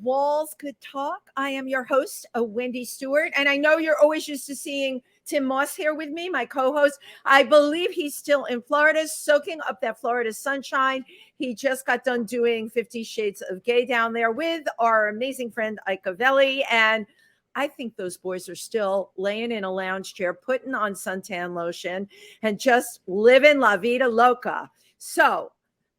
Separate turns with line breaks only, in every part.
Walls Could Talk. I am your host, Wendy Stuart, and I know you're always used to seeing Tym Moss here with me, my co-host. I believe he's still in Florida, soaking up that Florida sunshine. He just got done doing 50 Shades of Gay down there with our amazing friend Ike Velli, and I think those boys are still laying in a lounge chair, putting on suntan lotion, and just living la vida loca. So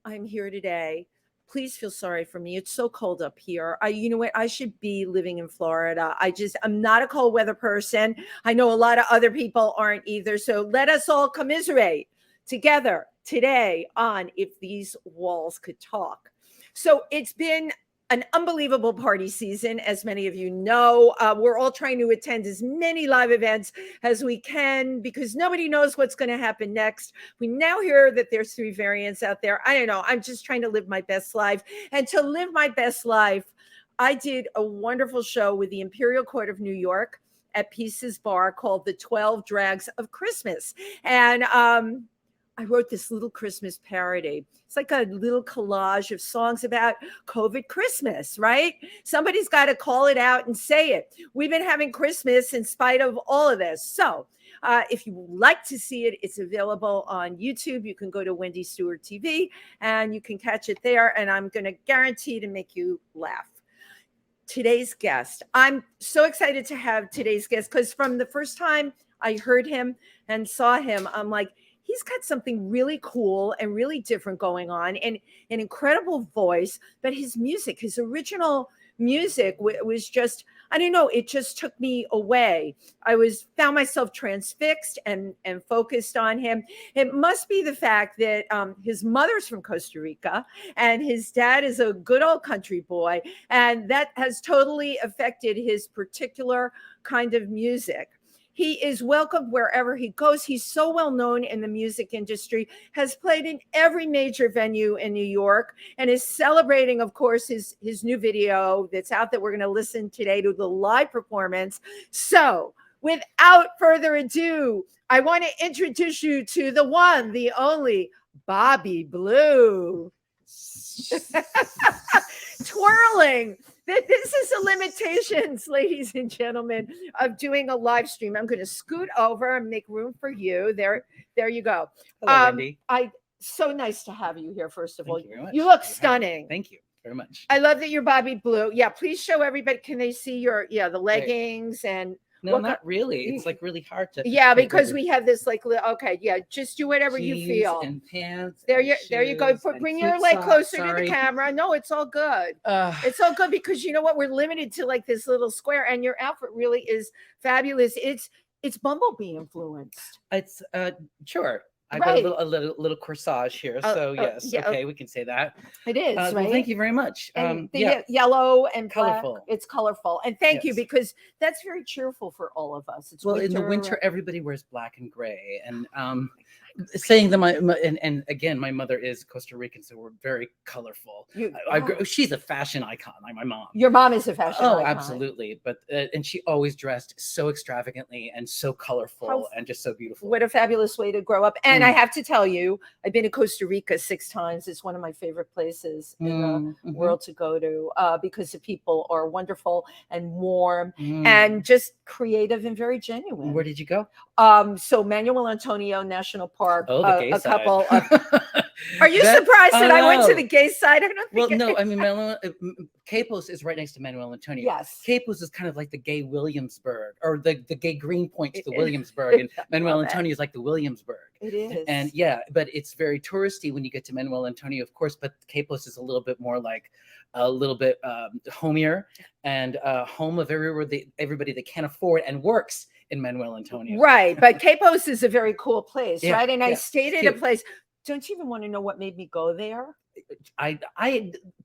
I'm here today. Please feel sorry for me. It's so cold up here. You know what? I should be living in Florida. I'm not a cold weather person. I know a lot of other people aren't either. So let us all commiserate together today on If These Walls Could Talk. So it's been an unbelievable party season, as many of you know. We're all trying to attend as many live events as we can because nobody knows what's going to happen next. We now hear that there's 3 variants out there. I don't know. I'm just trying to live my best life. And to live my best life, I did a wonderful show with the Imperial Court of New York at Pieces Bar called The 12 Drags of Christmas. And I wrote this little Christmas parody. It's like a little collage of songs about COVID Christmas, right? Somebody's got to call it out and say it. We've been having Christmas in spite of all of this. So if you would like to see it, it's available on YouTube. You can go to Wendy Stuart TV and you can catch it there. And I'm going to guarantee to make you laugh. Today's guest, I'm so excited to have today's guest because from the first time I heard him and saw him, I'm like, he's got something really cool and really different going on and an incredible voice, but his music, his original music was just, I don't know, it just took me away. Found myself transfixed and focused on him. It must be the fact that his mother's from Costa Rica and his dad is a good old country boy. And that has totally affected his particular kind of music. He is welcomed wherever he goes. He's so well known in the music industry, has played in every major venue in New York, and is celebrating, of course, his new video that's out that we're going to listen today to the live performance. So without further ado, I want to introduce you to the one, the only Bobby Blue. Twirling. This is the limitations, ladies and gentlemen, of doing a live stream. I'm going to scoot over and make room for you. There you go.
Hello, Wendy.
So nice to have you here, first of all.
Thank you very much.
You look stunning.
Thank you very much.
I love that you're Bobby Blue. Yeah, please show everybody. Can they see the leggings and...
No, not really. It's like really hard to.
Yeah, because we have this like, okay, yeah, just do whatever you feel.
And pants.
There you go. Bring your leg closer to the camera. No, it's all good. It's all good because you know what? We're limited to like this little square, and your outfit really is fabulous. It's Bumblebee influenced.
It's sure. I've
Right.
got a little corsage here, so yes,
yeah,
okay, we can say that.
It is, right?
Well, thank you very much.
And the yellow and
colorful.
Black, it's colorful, and thank you
Yes.
because that's very cheerful for all of us. It's
Well, in the winter, everybody wears black and gray, and saying that and again, my mother is Costa Rican, so we're very colorful. She's a fashion icon, like my mom.
Your mom is a fashion icon.
Absolutely, but and she always dressed so extravagantly and so colorful and just so beautiful.
What a fabulous way to grow up. And I have to tell you, I've been to Costa Rica 6 times. It's one of my favorite places in the world to go to because the people are wonderful and warm and just creative and very genuine.
Where did you go?
So Manuel Antonio National Park.
Oh, the gay side.
Couple of, are you surprised that I went to the gay side? I don't think.
Well, no, I mean, Capos is right next to Manuel Antonio.
Yes.
Capos is kind of like the gay Williamsburg or the gay Greenpoint to the Williamsburg. And Manuel Antonio is like the Williamsburg.
It is.
And yeah, but it's very touristy when you get to Manuel Antonio, of course, but Capos is a little bit more like a little bit homier and home of everybody that can't afford and works in Manuel Antonio.
Right. But Capos is a very cool place,
Yeah,
right? And I stayed at a
cute.
place. Don't you even want to know what made me go there?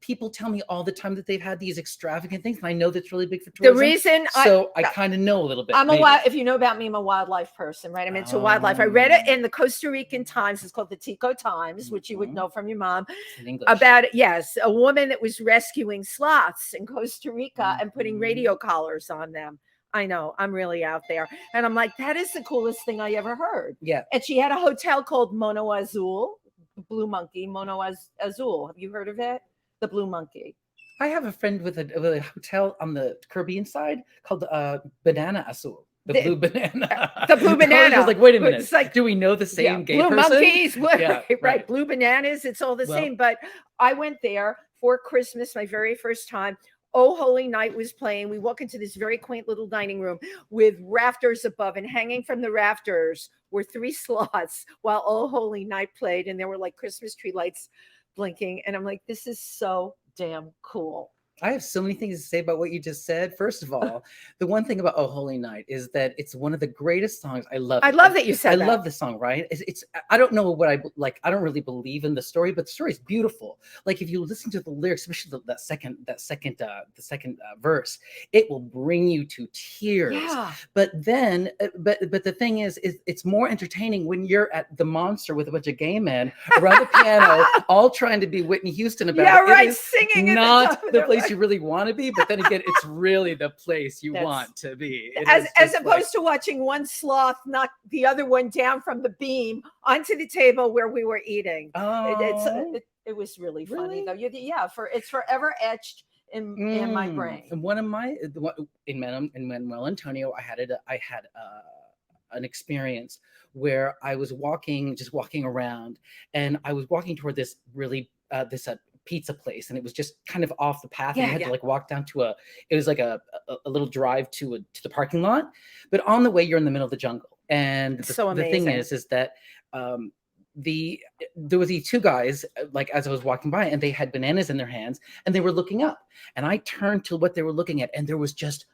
People tell me all the time that they've had these extravagant things, and I know that's really big for tourism.
The reason
I kind of know a little bit.
If you know about me, I'm a wildlife person, right? I'm into wildlife. I read it in the Costa Rican Times. It's called the Tico Times, which you would know from your mom.
In English.
About a woman that was rescuing sloths in Costa Rica and putting radio collars on them. I know, I'm really out there. And I'm like, that is the coolest thing I ever heard.
Yeah.
And she had a hotel called Mono Azul, Blue Monkey, Mono Azul. Have you heard of it? The Blue Monkey.
I have a friend with a hotel on the Caribbean side called Banana Azul. The blue banana.
The blue
I was
banana.
just like, wait a minute.
It's like,
do we know the same gay
blue
person?
monkeys,
Yeah,
right. Blue bananas. It's all the same. But I went there for Christmas, my very first time. Oh Holy Night was playing. We walk into this very quaint little dining room with rafters above, and hanging from the rafters were 3 slots while Oh Holy Night played, and there were like Christmas tree lights blinking. And I'm like, this is so damn cool.
I have so many things to say about what you just said. First of all, the one thing about Oh Holy Night is that it's one of the greatest songs. I love it.
I love that you said that.
I love the song, right? It's I don't know what I like. I don't really believe in the story, but the story is beautiful. Like if you listen to the lyrics, especially the second verse, it will bring you to tears.
Yeah.
But then, but the thing is it's more entertaining when you're at the Monster with a bunch of gay men around the piano, all trying to be Whitney Houston about
Yeah,
it.
right.
It is
Singing at
not
top of
the
their
place
lungs.
you really want to be, but then again, it's really the place you
That's-
want to be. It
As
is
as
just
opposed
like-
to watching one sloth knock the other one down from the beam onto the table where we were eating.
Oh,
It was really funny
Really?
though. Yeah, it's forever etched in my brain.
And one of my in Manuel Antonio, I had an experience where I was just walking around, and I was walking toward this really this pizza place, and it was just kind of off the path. And you had to like walk down to it was like a little drive to the parking lot, but on the way you're in the middle of the jungle. And the thing is that there was these 2 guys, like as I was walking by, and they had bananas in their hands, and they were looking up, and I turned to what they were looking at, and there was just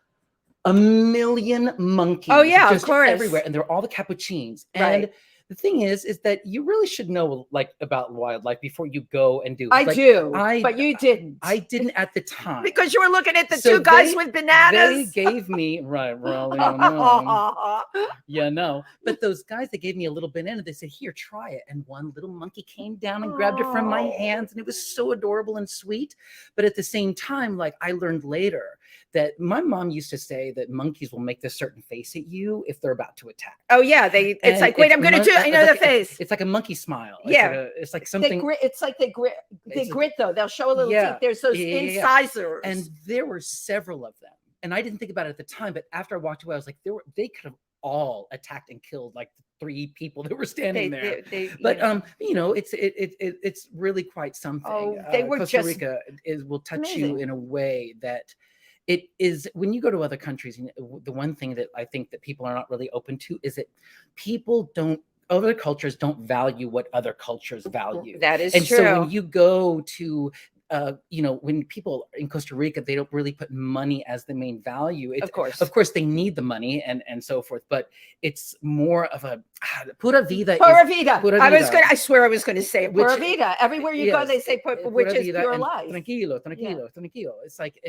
a million monkeys.
Oh yeah,
just
of course,
everywhere, and they're all the capuchins.
Right.
And the thing is that you really should know like about wildlife before you go and do.
I
like,
do, but you didn't.
I didn't at the time
because you were looking at the
So
2 guys
they-
with bananas.
They gave me rolling on. Yeah, no. But those guys, they gave me a little banana. They said, "Here, try it." And one little monkey came down and grabbed it from my hands, and it was so adorable and sweet. But at the same time, like I learned later that my mom used to say that monkeys will make this certain face at you if they're about to attack.
Oh yeah, it's like, wait, I'm going to do another face.
It's like a monkey smile.
Yeah.
It's like something.
It's like they grit though. They'll show a little teeth. There's those incisors.
And there were several of them. And I didn't think about it at the time, but after I walked away, I was like, they could have all attacked and killed like 3 people that were standing there. But you know, it's really quite something.
Oh, they were
Costa
just
Rica will touch
amazing.
you in a way that it is when you go to other countries. The one thing that I think that people are not really open to is that other cultures don't value what other cultures value.
That is
and
true.
So when you go to when people in Costa Rica, they don't really put money as the main value. Of course, they need the money and so forth, but it's more of a pura vida.
Pura vida. I swear I was going to say it. Pura vida. Everywhere you go, they say which is pure life.
Tranquilo. It's like,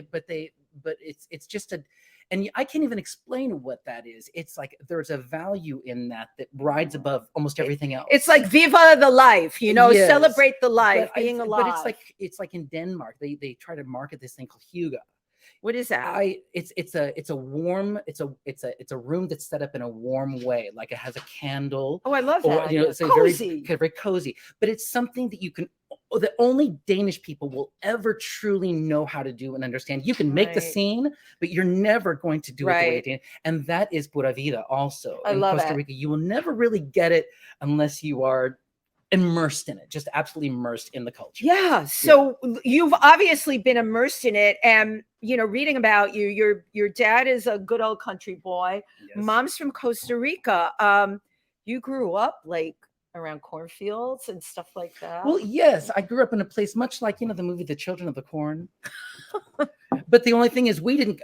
but it's just and I can't even explain what that is. It's like there's a value in that rides above almost everything else.
It's like viva the life, celebrate the life, being alive.
But it's like in Denmark, they try to market this thing called hygge.
What is that?
It's a room that's set up in a warm way, like it has a candle.
Oh, I love that.
It's
cozy.
Very cozy. But it's something that only Danish people will ever truly know how to do and understand. You can make the scene, but you're never going to do it the way Danish. And that is pura vida also.
I love
Costa Rica, you will never really get it unless you are immersed in it, just absolutely immersed in the culture.
Yeah. So you've obviously been immersed in it, and reading about you, your dad is a good old country boy. Yes. Mom's from Costa Rica. You grew up like around cornfields and stuff like that.
Well, yes, I grew up in a place much like the movie The Children of the Corn. But the only thing is we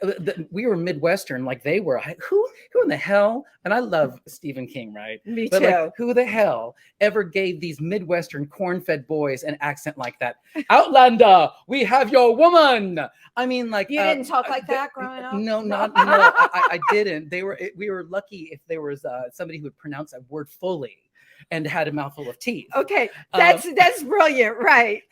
were Midwestern like they were. Who in the hell? And I love Stephen King, right?
Me
but
too.
Like, who the hell ever gave these Midwestern corn-fed boys an accent like that? Outlander, we have your woman. I mean, like
you didn't talk like that growing up.
No, I didn't. We were lucky if there was somebody who would pronounce a word fully and had a mouthful of teeth.
Okay, that's brilliant, right?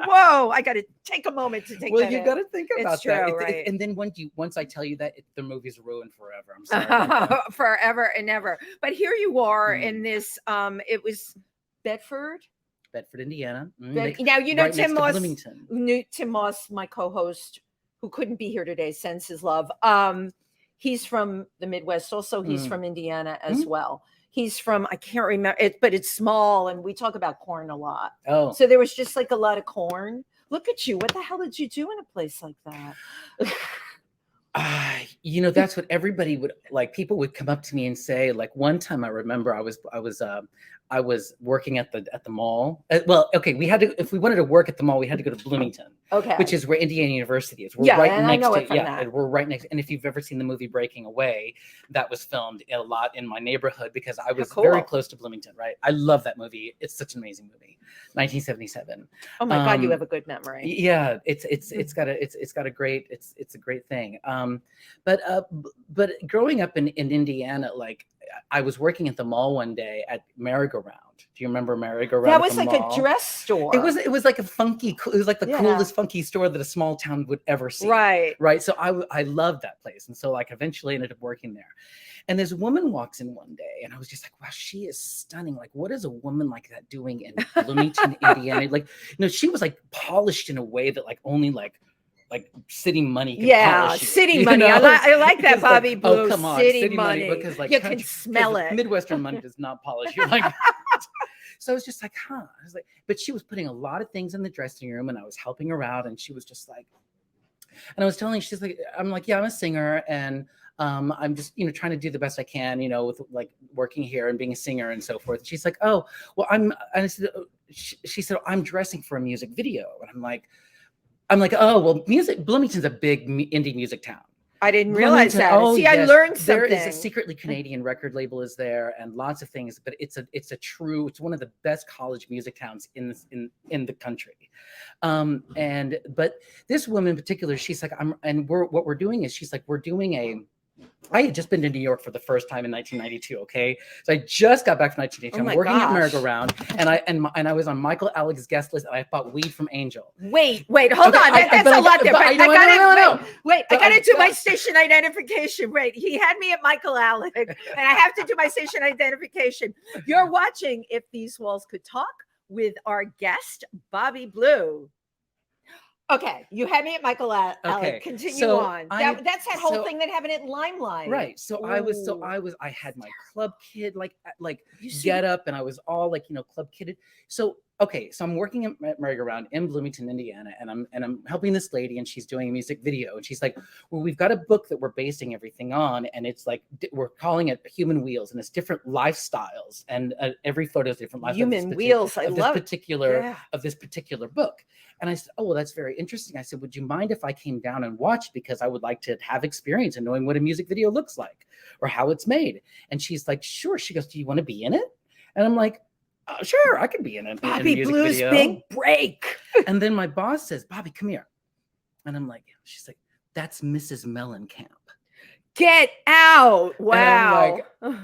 Whoa, I got to take a moment to take.
Well, you got to think about that.
Right?
And then once I tell you that, the movie's ruined forever. I'm sorry.
Forever and ever. But here you are in this. It was Bedford.
Bedford, Indiana.
Now, you know,
right next
Tim
to
Moss,
Bloomington.
Tim Moss, my co-host, who couldn't be here today, sends his love. He's from the Midwest. Also, he's from Indiana as well. He's from, I can't remember it, but it's small, and we talk about corn a lot.
Oh,
So there was just like a lot of corn. Look at you. What the hell did you do in a place like that?
you know, that's what everybody would like. People would come up to me and say, like, one time I remember I was working at the mall. Well, okay, we had to, if we wanted to work at the mall, we had to go to Bloomington,
Okay.
which is where Indiana University is. We're
Yeah,
right
and I
next
know
to
it from that.
and we're right next. And if you've ever seen the movie Breaking Away, that was filmed a lot in my neighborhood because I was very close to Bloomington. Right, I love that movie. It's such an amazing movie, 1977.
Oh my God, you have a good memory.
Yeah, it's got a great it's a great thing. But growing up in Indiana, like I was working at the mall one day at Merry-Go-Round. Do you remember Merry-Go-Round?
That was like
mall?
a dress store.
It was like a funky. It was like the coolest funky store that a small town would ever see.
Right.
So I loved that place, and so like eventually ended up working there. And this woman walks in one day, and I was just like, wow, she is stunning. Like, what is a woman like that doing in Bloomington, Indiana? Like, you know, she was like polished in a way that like only like city money can polish you,
city money. I like that, Bobby
like,
Blue.
Oh, come on,
city money.
Because like
you can smell it.
Midwestern money does not polish you like that. So I was just like, huh. I was like, but she was putting a lot of things in the dressing room, and I was helping her out, and she was just like, and I was telling her, she's like, I'm like, yeah, I'm a singer, and I'm just, you know, trying to do the best I can, you know, with like working here and being a singer and so forth. She's like, oh, well, and I said, she said, I'm dressing for a music video, and I'm like, oh, well, Bloomington's a big indie music town.
I didn't realize that.
Oh,
see,
yes.
I learned something.
There is a secretly Canadian record label is there, and lots of things. But it's one of the best college music towns in the country. But this woman in particular, she's like, what we're doing is, she's like, we're doing a. I had just been to New York for the first time in 1992. Okay, so I just got back from 1992. I'm working at Merry-Go-Round, and I was on Michael Alex's guest list, and I bought weed from Angel.
Wait, hold on. That's a lot different. I gotta do my station identification. Wait, he had me at Michael Alex, and I have to do my station identification. You're watching If These Walls Could Talk with our guest, Bobby Blue. Okay, you had me at Michael Alex. Okay. Continue on. That's that whole thing that happened at Limelight.
Right. So I had my club kid like get up, and I was all like, you know, club kidded. So okay, so I'm working at Merry-Go-Round in Bloomington, Indiana, and I'm helping this lady, and she's doing a music video, and she's like, well, we've got a book that we're basing everything on, and it's like we're calling it Human Wheels, and it's different lifestyles, and every photo is different lifestyles.
Human Wheels, I love
of this particular book. And I said, oh, well, that's very interesting. I said, would you mind if I came down and watched, because I would like to have experience in knowing what a music video looks like or how it's made. And she's like, sure. She goes, do you want to be in it? And I'm like, sure, I could be in it.
Bobby Blue's big break.
And then my boss says, Bobby, come here. And I'm like, she's like, that's Mrs. Mellencamp.
Get out. Wow.
And I'm like,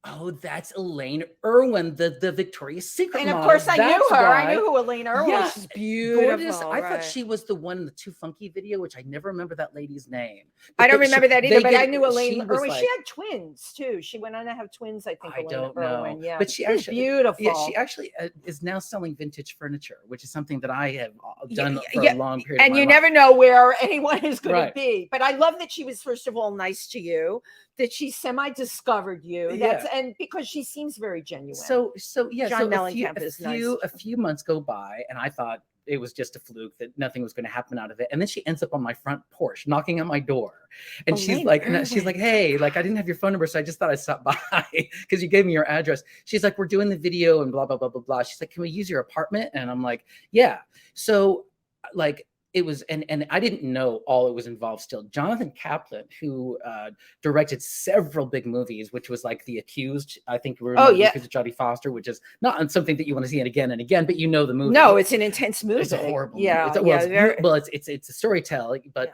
oh, that's Elaine Irwin, the Victoria's Secret
model. And of
model.
course, I knew her. I knew who Elaine Irwin was. She's beautiful.
Gorgeous. I thought she was the one in the Too Funky video, which I never remember that lady's name. But
I don't remember that either, but I knew Elaine Irwin.
Like,
she had twins too. She went on to have twins, I think.
I don't know.
Irwin. Yeah,
but she's
beautiful.
Yeah, she actually is now selling vintage furniture, which is something that I have done for a long period.
And
of my
you
life.
never know where anyone is going to be. But I love that she was, first of all, nice to you, that she semi-discovered you. And because she seems very genuine. So yeah.
John
Mellencamp is nice.
A few months go by, and I thought it was just a fluke, that nothing was going to happen out of it. And then she ends up on my front porch knocking on my door. And she's like, hey, like, I didn't have your phone number, so I just thought I'd stop by because you gave me your address. She's like, we're doing the video and blah, blah, blah, blah, blah. She's like, can we use your apartment? And I'm like, yeah. So like, it was, and I didn't know all it was involved still. Jonathan Kaplan, who directed several big movies, which was like The Accused. I think we were The Accused of Jodie Foster, which is not something that you want to see again and again, but you know the movie.
No, it's an intense movie.
It's a horrible movie. It's a storytelling, but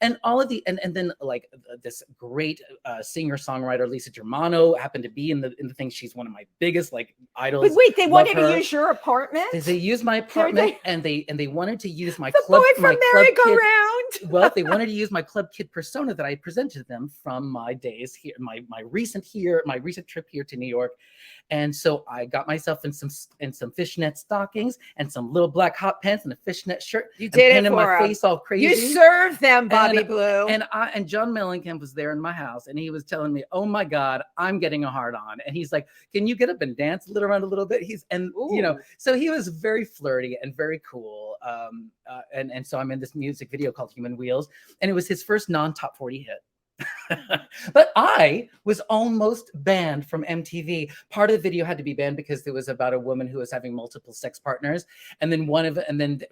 and all of the and then like this great singer-songwriter Lisa Germano happened to be in the thing. She's one of my biggest like idols.
But wait, they wanted to use your apartment?
They used my apartment, and they wanted to use my club my Club Kid.
merry-go-round.
Well, they wanted to use my Club Kid persona that I presented to them from my days here, my recent trip here to New York. And so I got myself in some fishnet stockings and some little black hot pants and a fishnet shirt.
You did it for
my
them.
face all crazy.
You served them, Bobby Blue.
And John Mellencamp was there in my house, and he was telling me, "Oh my God, I'm getting a hard on." And he's like, "Can you get up and dance around a little bit?" So he was very flirty and very cool. And so I'm in this music video called Human Wheels, and it was his first non-top 40 hit. But I was almost banned from MTV. Part of the video had to be banned because it was about a woman who was having multiple sex partners, and then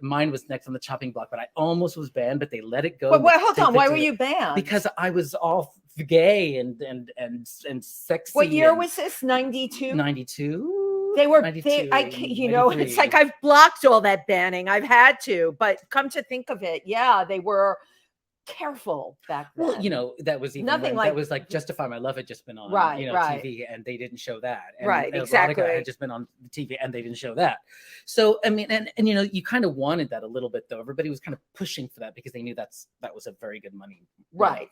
mine was next on the chopping block. But I almost was banned, but they let it go.
But hold on, why were you banned?
Because I was all gay and sexy.
What year was this? 92.
92.
They were.
92,
It's like I've blocked all that banning. I've had to, but come to think of it, yeah, they were careful back then.
Well, that was even
Nothing
that was like Justify My Love had just been on TV, and they didn't show that. And
exactly.
Erotica had just been on TV, and they didn't show that. So I mean, and you kind of wanted that a little bit, though. Everybody was kind of pushing for that because they knew that was a very good money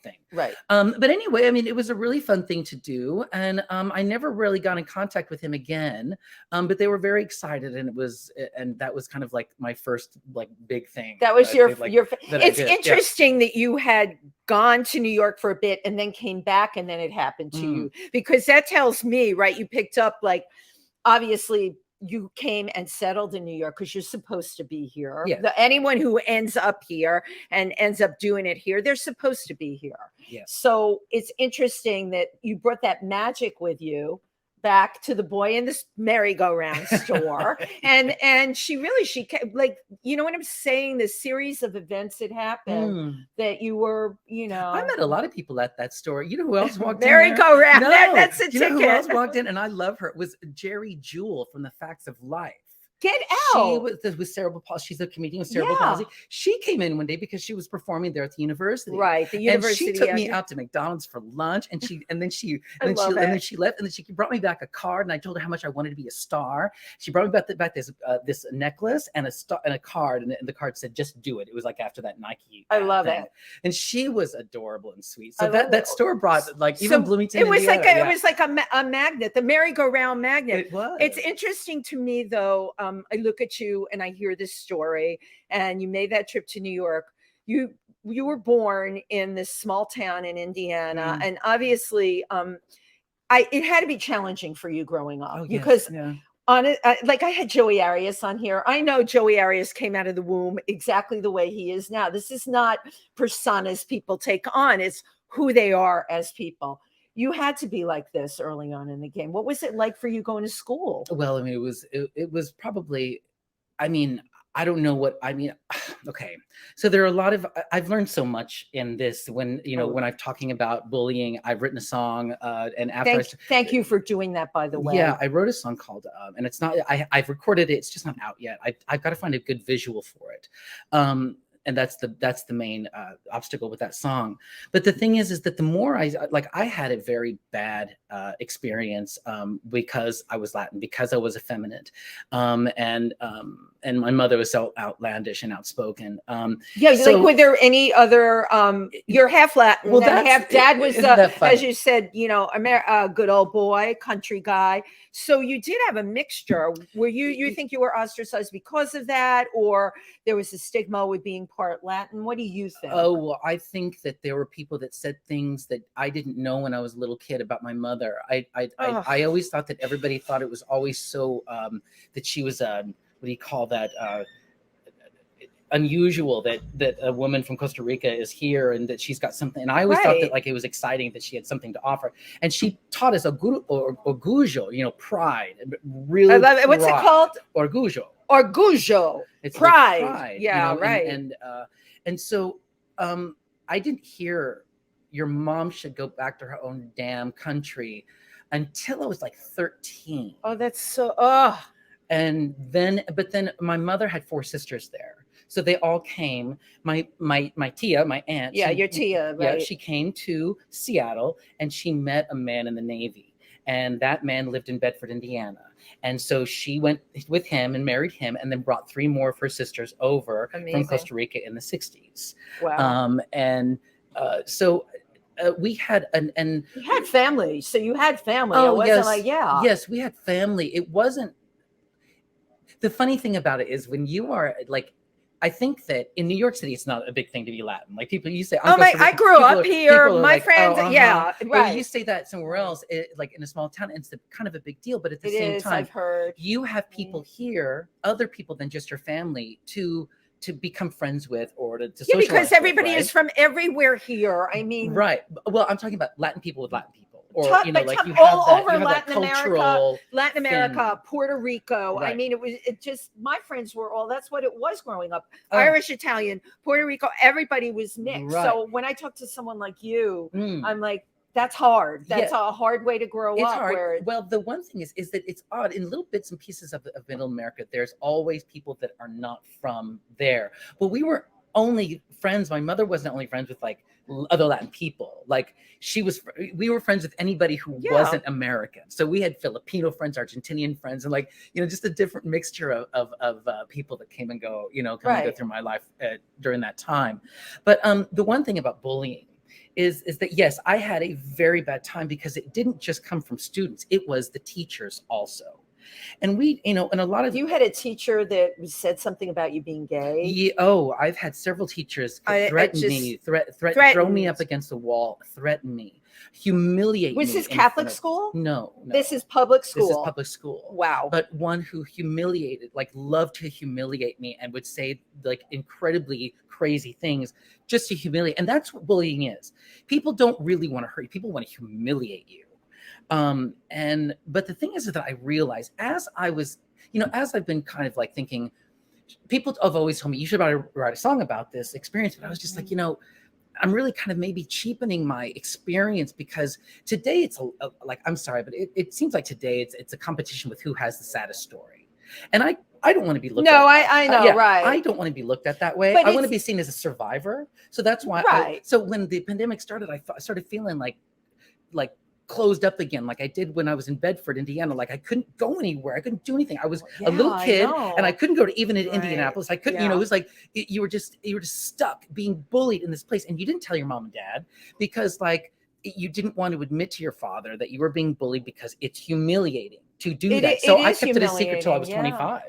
thing.
Right.
But anyway, I mean, it was a really fun thing to do, and I never really got in contact with him again. But they were very excited, and that was kind of like my first like big thing.
That was your. It's interesting that you had gone to New York for a bit and then came back, and then it happened to you, because that tells me, right, you picked up, like, obviously you came and settled in New York because you're supposed to be here. Yeah. Anyone who ends up here and ends up doing it here, they're supposed to be here.
Yeah.
So it's interesting that you brought that magic with you back to the boy in this merry-go-round store. and she like, you know what I'm saying, the series of events that happened that you were,
I met a lot of people at that store. You know who else walked
in? Merry-go-round. That's a ticket.
You know who else walked in, and I love her? It was Jerry Jewell from The Facts of Life.
Get out.
She was with cerebral palsy. She's a comedian with cerebral palsy. She came in one day because she was performing there at the university.
Right. The university.
And she took me out to McDonald's for lunch, and then she left, and then she brought me back a card, and I told her how much I wanted to be a star. She brought me back this necklace and a card, and the card said, "Just do it." It was like after that Nike.
I love
thing.
it.
And she was adorable and sweet. So that store brought like even Bloomington.
It was Indiana, it was like a magnet, the merry-go-round magnet.
It was.
It's interesting to me, though. I look at you and I hear this story, and you made that trip to New York. You were born in this small town in Indiana, and obviously, it had to be challenging for you growing up because. Yeah. Like I had Joey Arias on here. I know Joey Arias came out of the womb exactly the way he is now. This is not personas people take on. It's who they are as people. You had to be like this early on in the game. What was it like for you going to school?
Well, I mean, it was probably, I mean, I don't know what I mean. Okay. So there are a lot of, I've learned so much in this when I'm talking about bullying. I've written a song and after
thank you for doing that, by the way.
Yeah, I wrote a song called, and it's not, I've recorded it. It's just not out yet. I've got to find a good visual for it. And that's the main obstacle with that song. But the thing is that the more I had a very bad experience because I was Latin, because I was effeminate, and my mother was so outlandish and outspoken.
Like, were there any other? You're half Latin, well, and half dad was, as you said, a good old boy, country guy. So you did have a mixture. Were you think you were ostracized because of that, or there was a stigma with being part Latin? What do you think?
Oh, well, I think that there were people that said things that I didn't know when I was a little kid about my mother. I always thought that everybody thought it was always so that she was what do you call that? Unusual that a woman from Costa Rica is here and that she's got something. And I always thought that like it was exciting that she had something to offer. And she taught us orgullo, pride. Really, I love it.
What's it called?
Orgullo.
It's pride. Yeah, right.
And so I didn't hear your mom should go back to her own damn country until I was like 13.
Oh, that's so.
And then my mother had 4 sisters there. So they all came. My tia, my aunt.
Yeah, your tia, right?
Yeah, she came to Seattle and she met a man in the Navy. and that man lived in Bedford, Indiana. And so she went with him and married him, and then brought 3 more of her sisters over
Amazing.
from Costa Rica in the 60s.
Wow.
So we had and
You had family, so you had family. It
oh
wasn't
yes,
like, yeah.
yes, we had family. It wasn't. The funny thing about it is when you are like, I think that in New York City, it's not a big thing to be Latin. Like people, you say,
Oh my! I grew up here.
people are
My
like,
friends,
oh,
yeah,
Or
right.
you say that somewhere else, like in a small town, it's kind of a big deal. But at the same time,
I've heard.
you have people here, other people than just your family, to become friends with or to
Yeah,
socialize
because everybody
with, right?
is from everywhere here. I mean,
Right. Well, I'm talking about Latin people with Latin people, or like you
all
have
over
that cultural
Latin America,
thing.
Puerto Rico.
Right.
I mean, it just, my friends were all, that's what it was growing up.
Oh.
Irish, Italian, Puerto Rico, everybody was mixed.
Right.
So when I talk to someone like you, I'm like, that's hard. That's a hard way to grow
It's
up.
hard. Well, the one thing is that it's odd in little bits and pieces of Middle America. There's always people that are not from there. Well, we were only friends. My mother wasn't only friends with like other Latin people. Like we were friends with anybody who wasn't American. So we had Filipino friends, Argentinian friends, and like, just a different mixture of people that came and go, and go through my life during that time. But the one thing about bullying is that, yes, I had a very bad time because it didn't just come from students. It was the teachers also. And we, and a lot of
you had a teacher that said something about you being gay.
Yeah, I've had several teachers threaten me, throw me up against the wall, threaten me, humiliate me.
Was this Catholic school?
No.
This is public school.
This is public school.
Wow.
But one who humiliated, like loved to humiliate me and would say like incredibly crazy things just to humiliate. And that's what bullying is. People don't really want to hurt you. People want to humiliate you. But the thing is that I realized as I was, as I've been kind of like thinking, people have always told me you should write a song about this experience. But I was just like, I'm really kind of maybe cheapening my experience because today it's like, I'm sorry, but it seems like today it's a competition with who has the saddest story. And I don't want to be looked at.
No, I know, right.
I don't want to be looked at that way.
But
I want to be seen as a survivor. So that's why. So when the pandemic started, I started feeling like closed up again, like I did when I was in Bedford, Indiana. Like I couldn't go anywhere. I couldn't do anything. I was a little kid and I couldn't go to even in Indianapolis. I couldn't, it was like, you were just stuck being bullied in this place. And you didn't tell your mom and dad because like you didn't want to admit to your father that you were being bullied because it's humiliating to do that. So I kept it a secret till I was 25,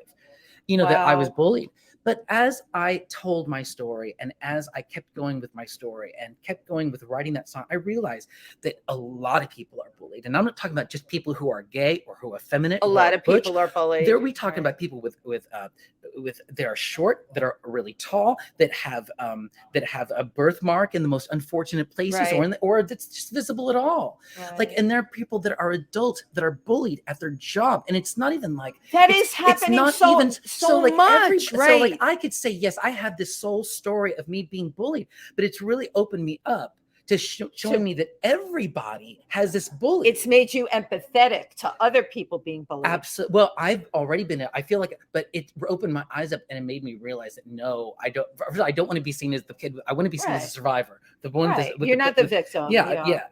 that I was bullied. But as I told my story and as I kept going with my story and kept going with writing that song, I realized that a lot of people are bullied. And I'm not talking about just people who are gay or who are effeminate.
A lot of people are bullied.
We talking about people with that are short, that are really tall, that have a birthmark in the most unfortunate places, or that's just visible at all. Like, and there are people that are adults that are bullied at their job, and it's not even like
that is happening. It's not so much, right?
So like I could say, yes, I had this soul story of me being bullied, but it's really opened me up to showing me that everybody has this bully.
It's made you empathetic to other people being bullied.
Absolutely. Well, I've already been, I feel like, but it opened my eyes up and it made me realize that no, I don't want to be seen as the kid. I want to be seen as a survivor. The one
you're not the victim.
Yeah.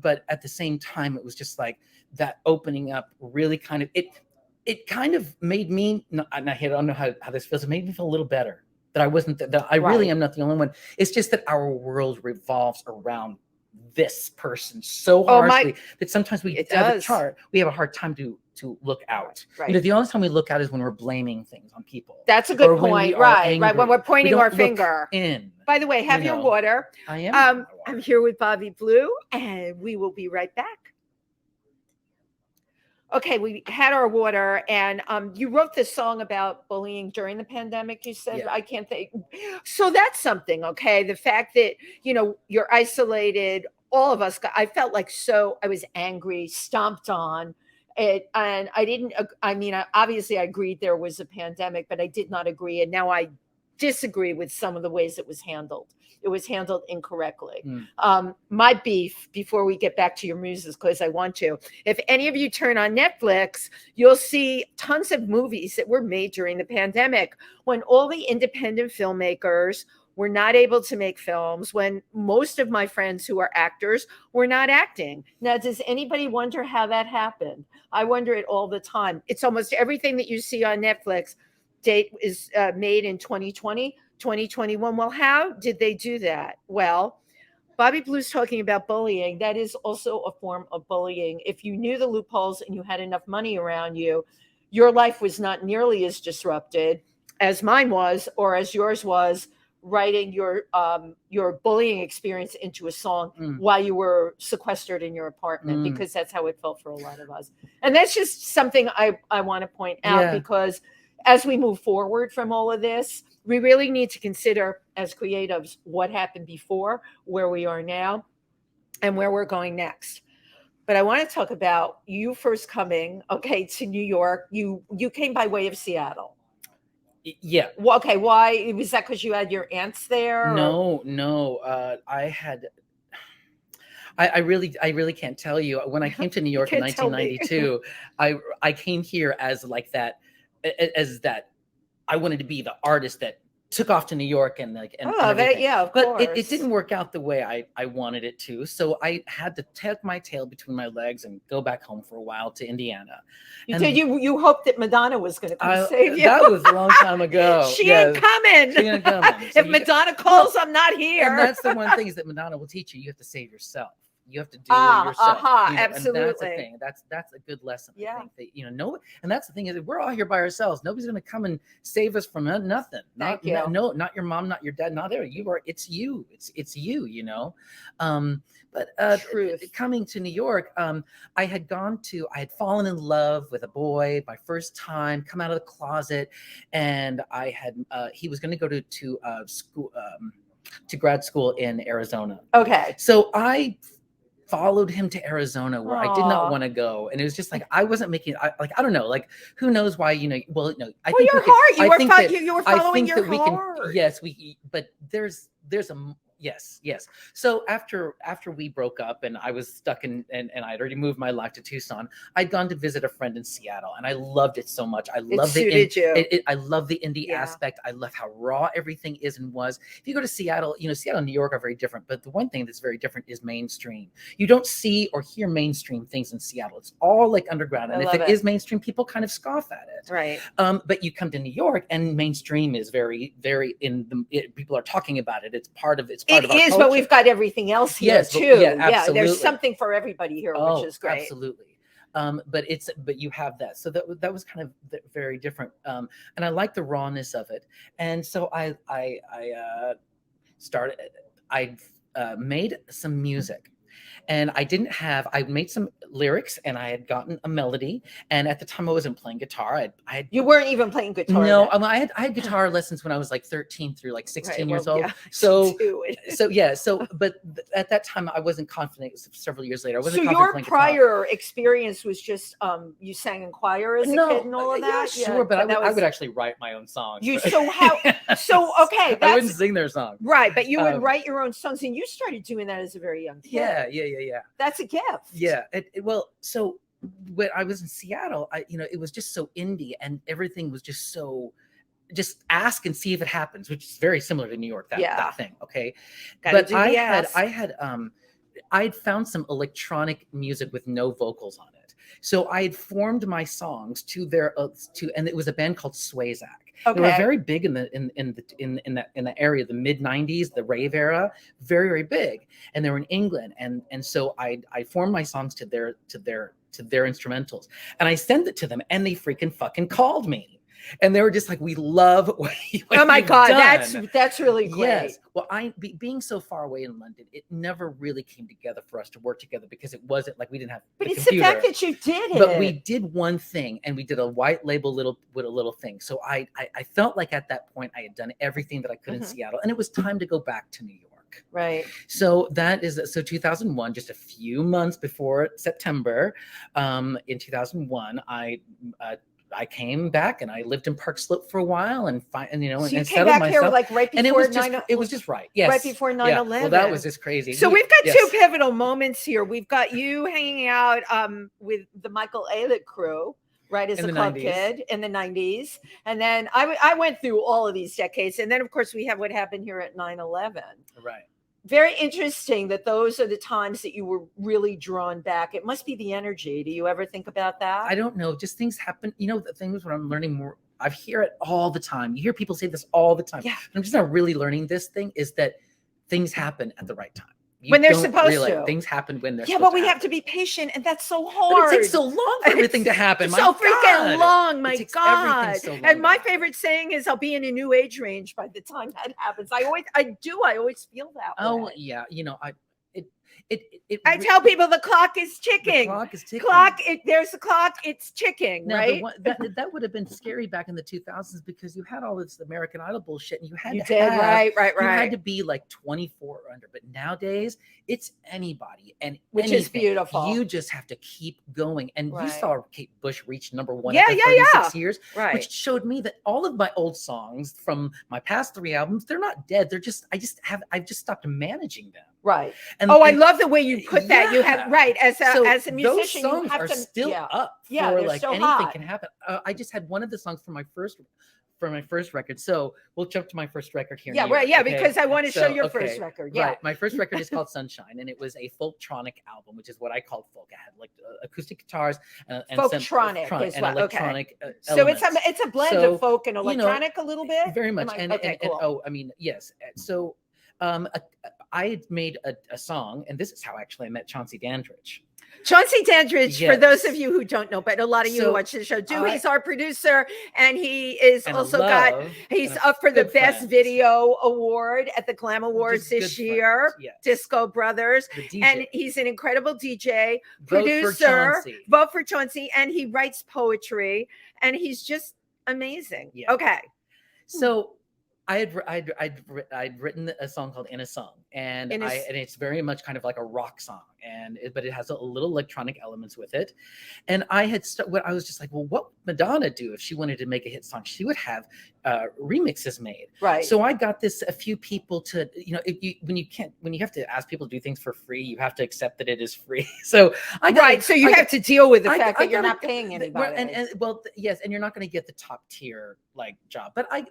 But at the same time, it was just like that opening up really kind of, it kind of made me, I don't know how this feels. It made me feel a little better. That I wasn't, that I really am not the only one. It's just that our world revolves around this person so harshly that sometimes we have a hard time to look out.
Right.
The only time we look out is when we're blaming things on people.
That's a good point. Right. When we're pointing our finger. By the way, have your water.
I am.
I'm here with Bobby Blue, and we will be right back. Okay, we had our water, and you wrote this song about bullying during the pandemic. You said, I can't think. So that's something, okay? The fact that, you're isolated, all of us I felt like I was angry, stomped on it. And obviously I agreed there was a pandemic, but I did not agree. And now I disagree with some of the ways it was handled. It was handled incorrectly. My beef, before we get back to your muses, because I want to, if any of you turn on Netflix, you'll see tons of movies that were made during the pandemic when all the independent filmmakers were not able to make films, when most of my friends who are actors were not acting. Now, does anybody wonder how that happened? I wonder it all the time. It's almost everything that you see on Netflix is made in 2020, 2021. Well, how did they do that? Well, Bobby Blue's talking about bullying. That is also a form of bullying. If you knew the loopholes and you had enough money around you, your life was not nearly as disrupted as mine was, or as yours was, writing your bullying experience into a song while you were sequestered in your apartment, because that's how it felt for a lot of us. And that's just something I want to point out, because as we move forward from all of this, we really need to consider as creatives what happened before, where we are now, and where we're going next. But I want to talk about you first coming, to New York. You came by way of Seattle.
Yeah.
Well, okay. Why was that? Because you had your aunts there?
No. I really can't tell you. When I came to New York in 1992, I came here as like that, as that I wanted to be the artist that took off to New York and everything.
Of
but
course.
It didn't work out the way I wanted it to. So I had to tuck my tail between my legs and go back home for a while to Indiana.
You hoped that Madonna was going to come save you.
That was a long time ago.
She ain't coming.
She ain't coming. So
if Madonna calls, I'm not here.
And that's the one thing is that Madonna will teach you. You have to save yourself. You have to do it yourself.
Absolutely.
And that's the thing. That's a good lesson. I think that, and that's the thing is that we're all here by ourselves. Nobody's going to come and save us from nothing. Not your mom, not your dad, not there. It's you. It's you. But coming to New York, I had fallen in love with a boy my first time, come out of the closet, and he was going to go to school, to grad school in Arizona.
Okay.
So I followed him to Arizona where I did not want to go. And it was just like, I wasn't making, I don't know, like, who knows why, I think
your heart, you were following your heart.
Yes, but there's yes. So after we broke up and I was stuck and I'd already moved my life to Tucson, I'd gone to visit a friend in Seattle and I loved it so much. I love I love the indie aspect. I love how raw everything is and was. If you go to Seattle, Seattle and New York are very different, but the one thing that's very different is mainstream. You don't see or hear mainstream things in Seattle. It's all like underground. And if it is mainstream, people kind of scoff at it.
Right.
But you come to New York and mainstream is very, very people are talking about it. It's part of
it is, but we've got everything else here too.
Yeah,
there's something for everybody here, which is great.
Absolutely. But you have that. So that was kind of very different. And I like the rawness of it. And so I made some music. And I made some lyrics and I had gotten a melody. And at the time I wasn't playing guitar.
You weren't even playing guitar.
No, I had guitar lessons when I was like 13 through like 16 years old. But at that time I wasn't confident. It was several years later. I wasn't confident playing guitar.
Your prior experience was just, you sang in choir as a kid and all of that?
Yeah, sure, but I would actually write my own songs.
Okay.
I wouldn't sing their songs.
Right, but you would write your own songs and you started doing that as a very young kid.
Yeah.
That's a gift.
Yeah. So when I was in Seattle, it was just so indie and everything was just so, just ask and see if it happens, which is very similar to New York, that thing. Okay. But I'd found some electronic music with no vocals on it. So I had formed my songs and it was a band called Swayzak. Okay. They were very big in the area, the mid 90s, the rave era, very, very big. And they were in England. And so I formed my songs to their instrumentals and I sent it to them and they freaking fucking called me. And they were just like, we love what
oh my God,
done.
that's really great.
Yes. Well, being so far away in London, it never really came together for us to work together because it wasn't like we didn't have
But it's
computer.
The fact that you did it.
But we did one thing and we did a white label little thing. So I felt like at that point I had done everything that I could in Seattle and it was time to go back to New York.
Right.
So 2001, just a few months before September, in 2001, I came back and I lived in Park Slope for a while and
you came back here like right before
and it was just right. Yes.
Right before 9/11.
Yeah. Well, that was just crazy.
So we've got two pivotal moments here. We've got you hanging out with the Michael Ehrlich crew. right, as
in
a
the
club
90s.
kid in the 90s. And then I went through all of these decades. And then, of course, we have what happened here at 9/11.
Right.
Very interesting that those are the times that you were really drawn back. It must be the energy. Do you ever think about that?
I don't know. Just things happen. You know, the thing is when I'm learning more, I hear it all the time. You hear people say this all the time.
Yeah.
I'm just not really learning this thing is that things happen at the right time.
When they're supposed to.
Things happen when they're
Yeah,
supposed
but we
to
have to
happen.
be patient, and that's so
But
hard.
it takes so long for everything to happen.
It's
My
so freaking
God.
long. My
It takes
God.
everything so long
And
to
my
happen.
favorite saying is, "I'll be in a new age range by the time that happens." I always feel that
Oh
way.
yeah, you know,
I tell people the clock is
the
ticking.
clock is ticking.
There's a clock. It's ticking,
Now,
right?
that would have been scary back in the 2000s because you had all this American Idol bullshit, and you had to have,
right.
you had to be like 24 or under. But nowadays, it's anybody and
Which is
anything.
beautiful.
You just have to keep going. And you
Right.
saw Kate Bush reach #1
Yeah,
after 36
yeah.
years,
Right.
which showed me that all of my old songs from my past 3 albums, they're not dead. They're just I've just stopped managing them.
Right.
And
I love the way you put that. You have
Yeah.
as a musician,
those songs
you have
are
to
still
yeah.
up for
Yeah, they're
like
still
anything
hot.
can happen. I just had one of the songs from my first record. So we'll jump to my first record here. in
Yeah,
New
right.
York,
Yeah,
okay?
because I want to show
So,
your
okay,
first record. Yeah.
Right. My first record is called Sunshine, and it was a folktronic album, which is what I called folk. I had like acoustic guitars and
Folktronic
some
is
and
what- okay.
electronic
So
elements.
it's a blend
So,
of folk and
you know,
electronic a little bit.
Very much.
Okay, cool.
I mean, yes. So I had made a song, and this is how actually I met Chauncey Dandridge.
Chauncey Dandridge, for
Yes.
those of you who don't know, but a lot of you who
So,
watch the show do,
I-
he's our producer, and he is
And
also he's
and a
up for the
good
Best
friend.
Video Award at the Glam Awards
Just
this
good
year.
friends, yes.
Disco Brothers.
The DJ.
And he's an incredible DJ,
Vote for
producer.
Chauncey.
Vote for Chauncey, and he writes poetry, and he's just amazing.
Yeah.
Okay.
So I'd written a song called "In a Song," and
In a s-
and it's very much kind of like a rock song, but it has a little electronic elements with it. And I was just like, well, what would Madonna do if she wanted to make a hit song? She would have remixes made.
Right.
So I got a few people to, when you have to ask people to do things for free, you have to accept that it is free. So
So you have to deal with the fact that you're
gotta-
not paying anybody.
Yes, and you're not going to get the top tier like job. But I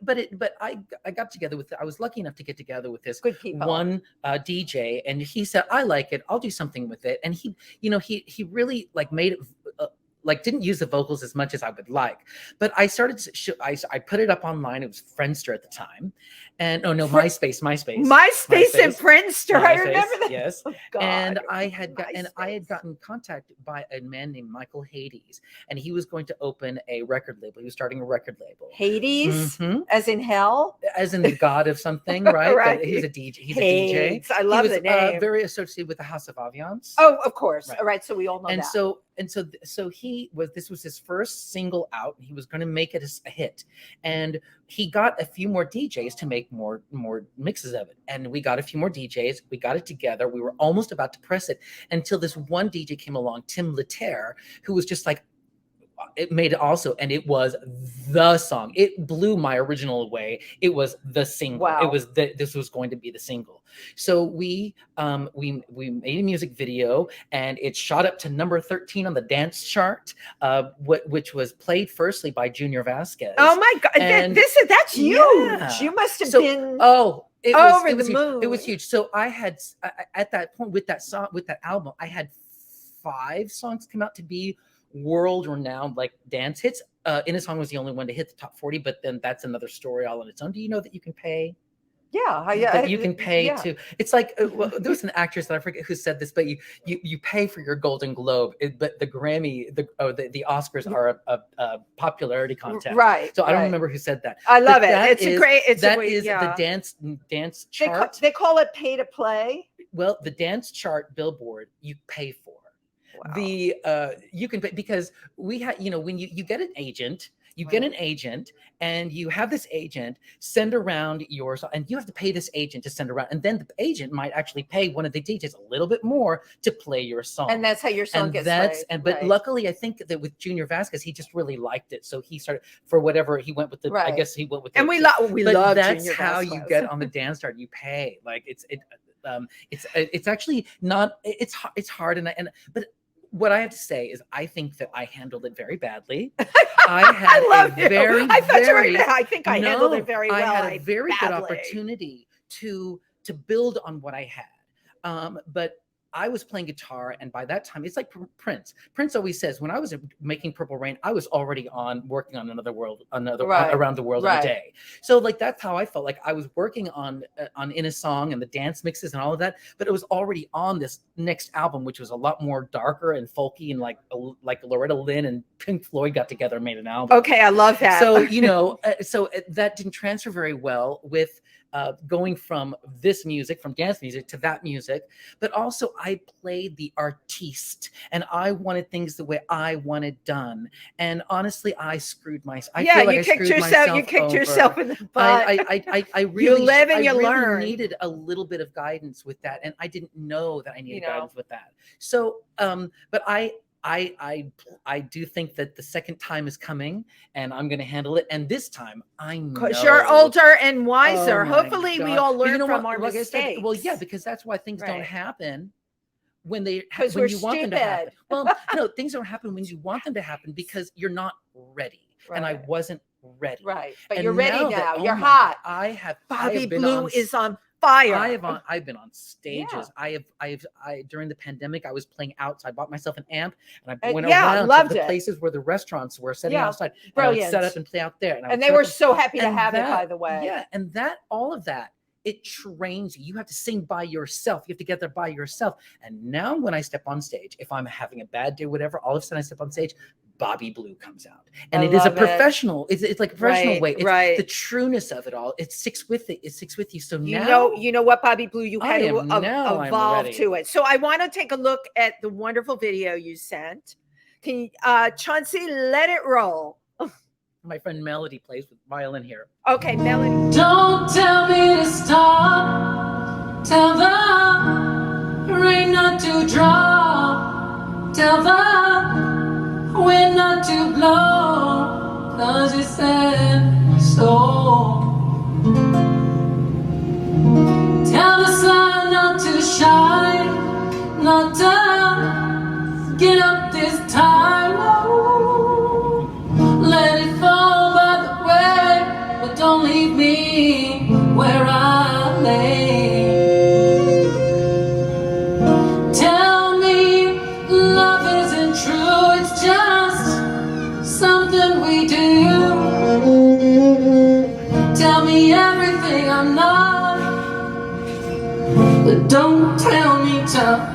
got together with. I was lucky enough to get together with this
Good people.
one DJ, and he said, "I like it. I'll do something with it." And he really like made it. Didn't use the vocals as much as I would like, but I started to I put it up online. It was Friendster at the time, and MySpace
MySpace and Friendster. I
MySpace,
remember that.
Yes.
Oh, God.
And I had
MySpace.
gotten contacted by a man named Michael Hades, and he was going to open a record label. He was starting a record label.
Hades,
Mhm.
as in hell.
As in the god of something, right?
Right.
But he's a DJ. He's
Hades.
a DJ.
I love
he was,
the name.
very associated with the House of Aviance.
Oh, of course.
Right.
All right. So we all know
And
that.
so this was his first single out, and he was going to make it a hit. And he got a few more DJs to make more mixes of it. And we got a few more DJs. We got it together. We were almost about to press it until this one DJ came along, Tim Leterre, who was just like, it made it also, and it was the song. It blew my original away. It was the single.
Wow.
It was this was going to be the single. So we made a music video, and it shot up to number 13 on the dance chart, which was played firstly by Junior Vasquez.
Oh my God.
And
That's huge.
yeah.
You must have
So-
been
It
over
was
the
huge.
moon.
It was huge. So I had at that point with that song, with that album, I had 5 songs come out to be world-renowned like dance hits. In a Song was the only one to hit the top 40, but then that's another story all on its own. Do you know that you can pay? That you can pay to. It's like there was an actress that I forget who said this, but you pay for your Golden Globe, but the Grammy, the Oscars are a popularity contest.
Right.
So I don't
right.
remember who said that.
I love
But
it.
that
It's a
is-
great. It's
That
a
is
yeah.
the dance
They
chart.
they call it pay to play.
Well, the dance chart Billboard you pay for.
Wow.
You can pay because we had, when you get an agent, get an agent, and you have this agent send around your song, and you have to pay this agent to send around, and then the agent might actually pay one of the DJs a little bit more to play your song.
And that's how your song gets played.
But
right.
luckily, I think that with Junior Vasquez, he just really liked it, so he started for whatever he went with the. I
Right.
guess he went with.
And
the,
we
but
love
that's
Junior
how
Vasquez.
you get on the dance chart. You pay it's actually not. It's hard, but what I have to say is I think that I handled it very badly. I had
love you.
very,
I thought you were
very,
gonna, I think I handled
no,
it very
I
well.
had a very good
badly.
opportunity to build on what I had. But I was playing guitar, and by that time, it's like Prince. Prince always says, when I was making Purple Rain, I was already working on around the world in a day. So like that's how I felt. Like I was working on In a Song and the dance mixes and all of that, but it was already on this next album, which was a lot more darker and folky, and like Loretta Lynn and Pink Floyd got together and made an album.
Okay, I love that.
So that didn't transfer very well with going from this music, from dance music to that music. But also I played the artiste, and I wanted things the way I wanted done. And honestly, I screwed myself. I feel like
you kicked yourself in the butt.
I really,
you live and you
really
learn.
needed a little bit of guidance with that, and I didn't know that I needed guidance with that. So, but I do think that the second time is coming, and I'm going to handle it. And this time, I know.
Because you're older and wiser.
Oh
Hopefully,
God.
we all learn from
what?
our
Like
mistakes.
I said, well, yeah, because that's why things don't happen when you
we're
want them to happen.
stupid.
Well, no, things don't happen when you want them to happen because you're not ready. And I wasn't ready.
Right, but
And
you're ready now.
oh
You're
my
hot.
God, I have
Bobby
been
Blue is on fire.
I've been on stages. I during the pandemic, I was playing outside. I bought myself an amp, and I went around to the places where the restaurants were setting outside.
Brilliant.
I would set up and play out there.
And they were so happy to have it, by the way.
Yeah, and all of that, it trains you. You have to sing by yourself. You have to get there by yourself. And now when I step on stage, if I'm having a bad day, whatever, all of a sudden I step on stage, Bobby Blue comes out. And it is a professional, it's like a professional way. It's the trueness of it all. It sticks with it. It sticks with you. So now
you know what, Bobby Blue, you had to evolve to it. So I want to take a look at the wonderful video you sent. Can you, Chauncey, let it roll.
My friend Melody plays with violin here.
Okay, Melody.
Don't tell me to stop. Tell the rain not to drop. Tell the wind not to blow. 'Cause you said so. Tell the sun not to shine. Not to get up this time. No. Let it fall by the way, but don't leave me where I lay. Tell me love isn't true, it's just something we do. Tell me everything I'm not, but don't tell me to.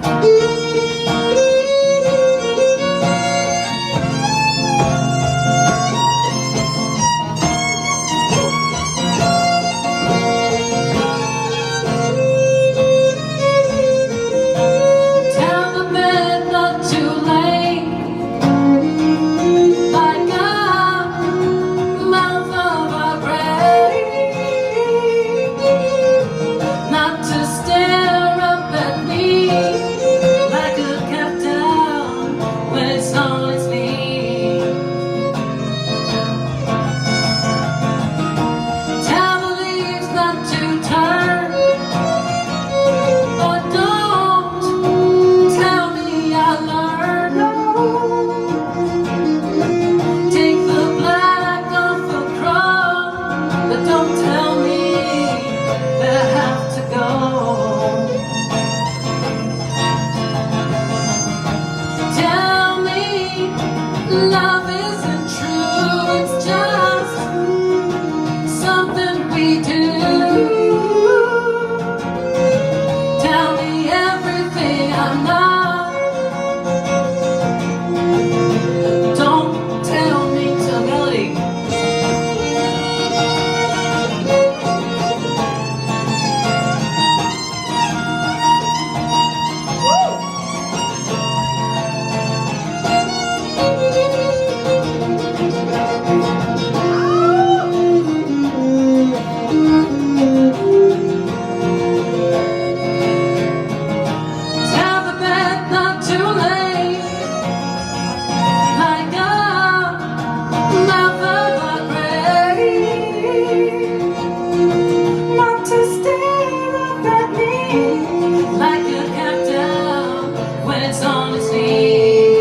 Like a captain when it's on its knees.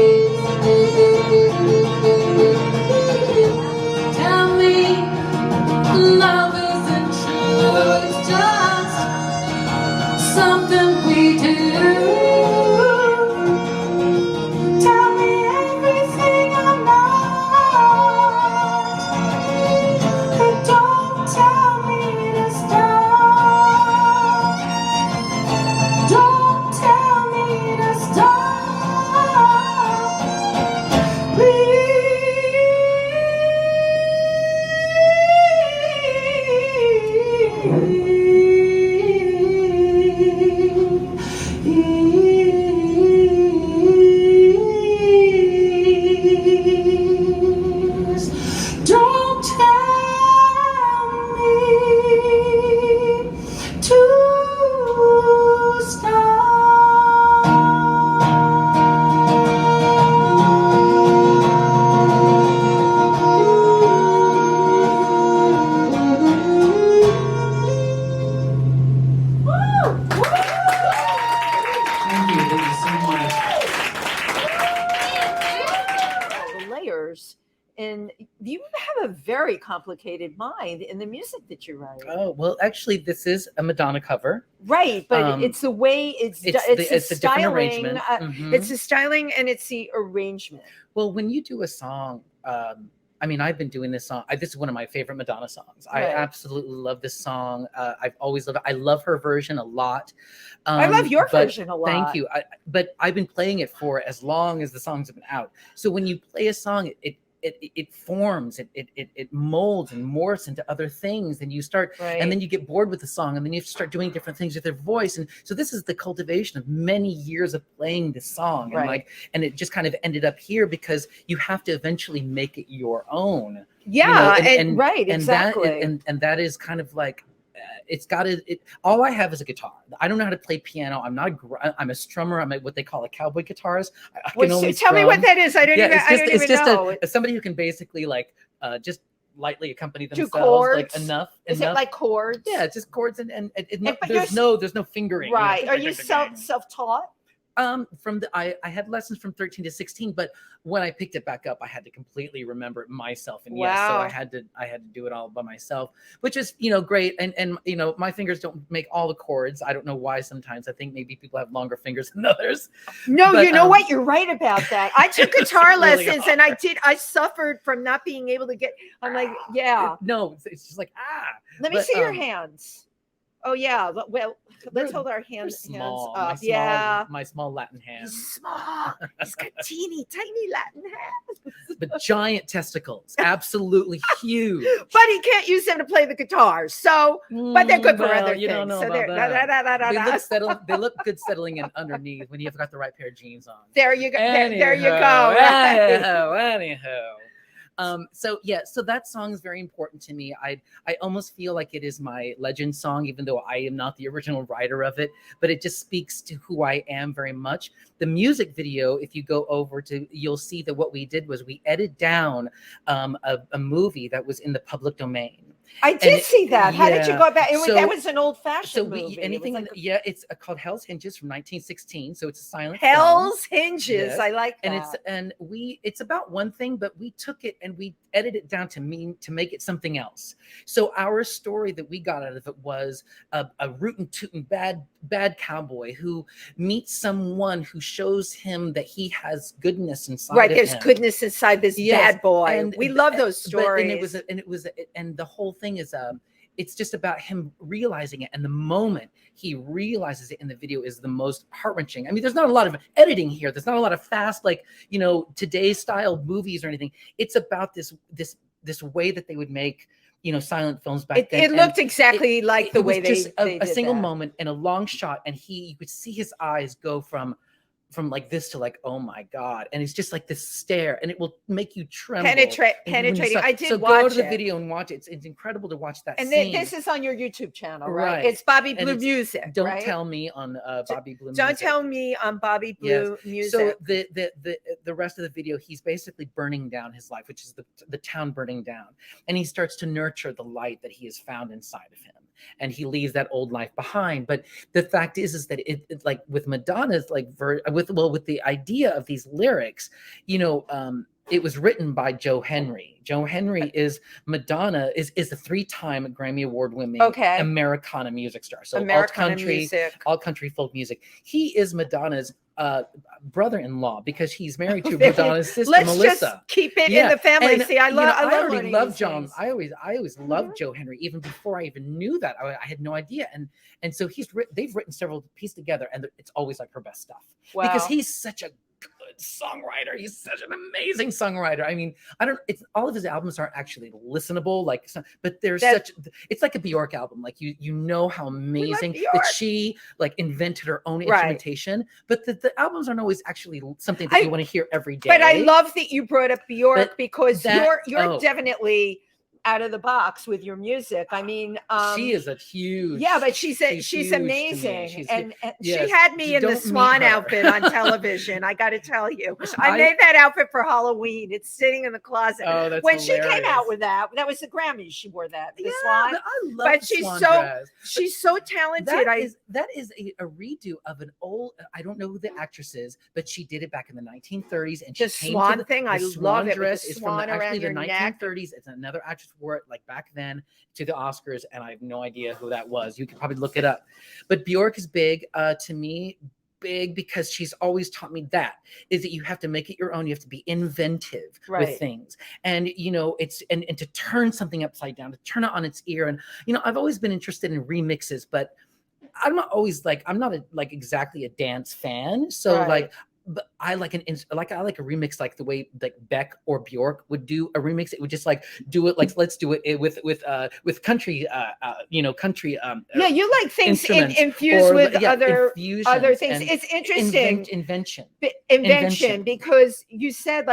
you have a very complicated mind in the music that you write.
Oh, well, actually, this is a Madonna cover.
Right, but it's the way it's the
different
styling.
arrangement.
It's the styling and it's the arrangement.
Well, when you do a song, I mean, I've been doing this song. This is one of my favorite Madonna songs. I
Right.
absolutely love this song. I've always loved it. I love her version a lot.
I love your
but
version a lot.
Thank you. But I've been playing it for as long as the songs have been out. So when you play a song, it forms, it molds and morphs into other things, and you start,
Right.
and then you get bored with the song, and then you have to start doing different things with their voice. And so this is the cultivation of many years of playing this song, and
Right.
and it just kind of ended up here because you have to eventually make it your own.
Yeah,
You know,
and right, exactly.
And that is kind of like, it's got to. All I have is a guitar. I don't know how to play piano. I'm not. I'm a strummer. I'm what they call a cowboy guitarist. I can only
tell me
strum.
what that is. I don't even.
It's just
know.
somebody who can basically like just lightly accompany
Do
themselves, like
chords?
enough.
Is it like chords?
Yeah, it's just chords and
but
there's no fingering.
Right.
You know?
Are you self-taught?
I had lessons from 13 to 16, but when I picked it back up, I had to completely remember it myself. And yes, so
Wow.
I had to do it all by myself, which is, great. And my fingers don't make all the chords. I don't know why. Sometimes I think maybe people have longer fingers than others.
No,
But,
you know what? You're right about that. I took guitar
really
lessons and I suffered from not being able to get, I'm like, yeah.
No, it's just like,
Let me
but,
see your hands. Oh yeah. Well, let's
they're-
hold our
they're
hands
small.
up. Yeah.
My small Latin hands,
He's small. He's got teeny tiny Latin hands.
but giant testicles, absolutely huge.
But he can't use them to play the guitar. So, but they're good for
Well,
other
you
things.
don't know
So
about
they're
that. They look good settling in underneath when you've got the right pair of jeans on.
There you go. There you go.
Anyhow. So that song is very important to me. I almost feel like it is my legend song, even though I am not the original writer of it, but it just speaks to who I am very much. The music video, if you go over to, you'll see that what we did was we edited down a movie that was in the public domain.
I did see that. How did you go about it? That was an old-fashioned movie.
It's called Hell's Hinges from 1916. So it's a silent
Hell's
film.
Hinges.
Yes.
I like that.
It's about one thing, but we took it and we edited it down to make it something else. So our story that we got out of it was a rootin' tootin' bad cowboy who meets someone who shows him that he has goodness inside.
Right,
of
there's
him.
goodness inside this bad boy. We love those stories.
And the whole thing is it's just about him realizing it, and the moment he realizes it in the video is the most heart-wrenching. I mean, there's not a lot of editing here. There's not a lot of fast, like, today's style movies or anything. It's about this way that they would make, silent films back then.
It looked exactly like the way
they just
a
single moment and a long shot, and you could see his eyes go from like this to like, oh my God. And it's just like this stare, and it will make you tremble.
Penetrating. I did watch
So go to the
it.
video and watch it. It's incredible to watch that
And
scene.
this is on your YouTube channel, right?
Right.
It's Bobby
And
Blue
it's
Music.
Don't
right?
tell me on Bobby Blue Music.
Don't tell me on Bobby Blue Music.
So the rest of the video, he's basically burning down his life, which is the town burning down. And he starts to nurture the light that he has found inside of him. And he leaves that old life behind. But the fact is that it like with Madonna's like with the idea of these lyrics, it was written by Joe Henry. Joe Henry is Madonna is a 3-time Grammy Award winning Americana music star. So all country folk music. He is Madonna's brother-in-law because he's married to Madonna's sister Melissa.
Let's just keep it in the family.
And,
see, I
already love John.
Things.
I always loved Joe Henry even before I even knew that. I had no idea. And so they've written several pieces together, and it's always like her best stuff.
Wow.
Because he's such a good songwriter. He's such an amazing songwriter. I mean, all of his albums aren't actually listenable, but it's like a Bjork album. Like you know how amazing that she like invented her own instrumentation, but the albums aren't always actually something that you want to hear every day.
But I love that you brought up Bjork because you're definitely out of the box with your music. I mean,
she is a huge.
Yeah, but she's
huge to me.
amazing, and
yes,
she had me in the
don't meet
swan
her.
outfit on television. I got to tell you, I
I-
made that outfit for Halloween. It's sitting in the closet.
Oh, that's
When she came
hilarious.
out with that was the Grammys. She wore that. The
Yeah,
swan.
but I love
But
the
she's
swan
so
dress.
she's so talented.
That is a redo of an old. I don't know who the actress is, but she did it back in the 1930s, and she
The
came
swan
to
thing,
the
I
swan
love it, with the
dress is from
swan around
actually the
your neck.
1930s. It's another actress wore it like back then to the Oscars, and I have no idea who that was. You could probably look it up. But Bjork is big to me. Big because she's always taught me that is that you have to make it your own. You have to be inventive
Right.
with things, and it's and to turn something upside down, to turn it on its ear. And I've always been interested in remixes, but I'm not always I'm not exactly a dance fan. So
Right.
but I like a remix, like the way like Beck or Bjork would do a remix. It would just do it let's do it with country country
Yeah, you like things
instruments
infused
or,
with
yeah,
other
infusions
things.
and
It's interesting.
invention.
Invention, because you said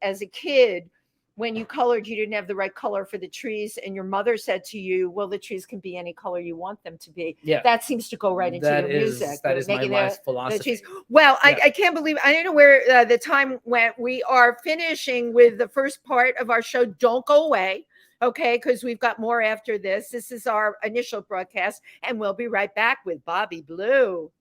as a kid, when you colored, you didn't have the right color for the trees, and your mother said to you, well, the trees can be any color you want them to be.
Yeah,
That seems to go right into your music.
that is my
making
life
the
philosophy.
trees. Well,
Yeah.
I can't believe, I don't know where the time went. We are finishing with the first part of our show. Don't go away. Okay, because we've got more after this. This is our initial broadcast, and we'll be right back with Bobby Blue.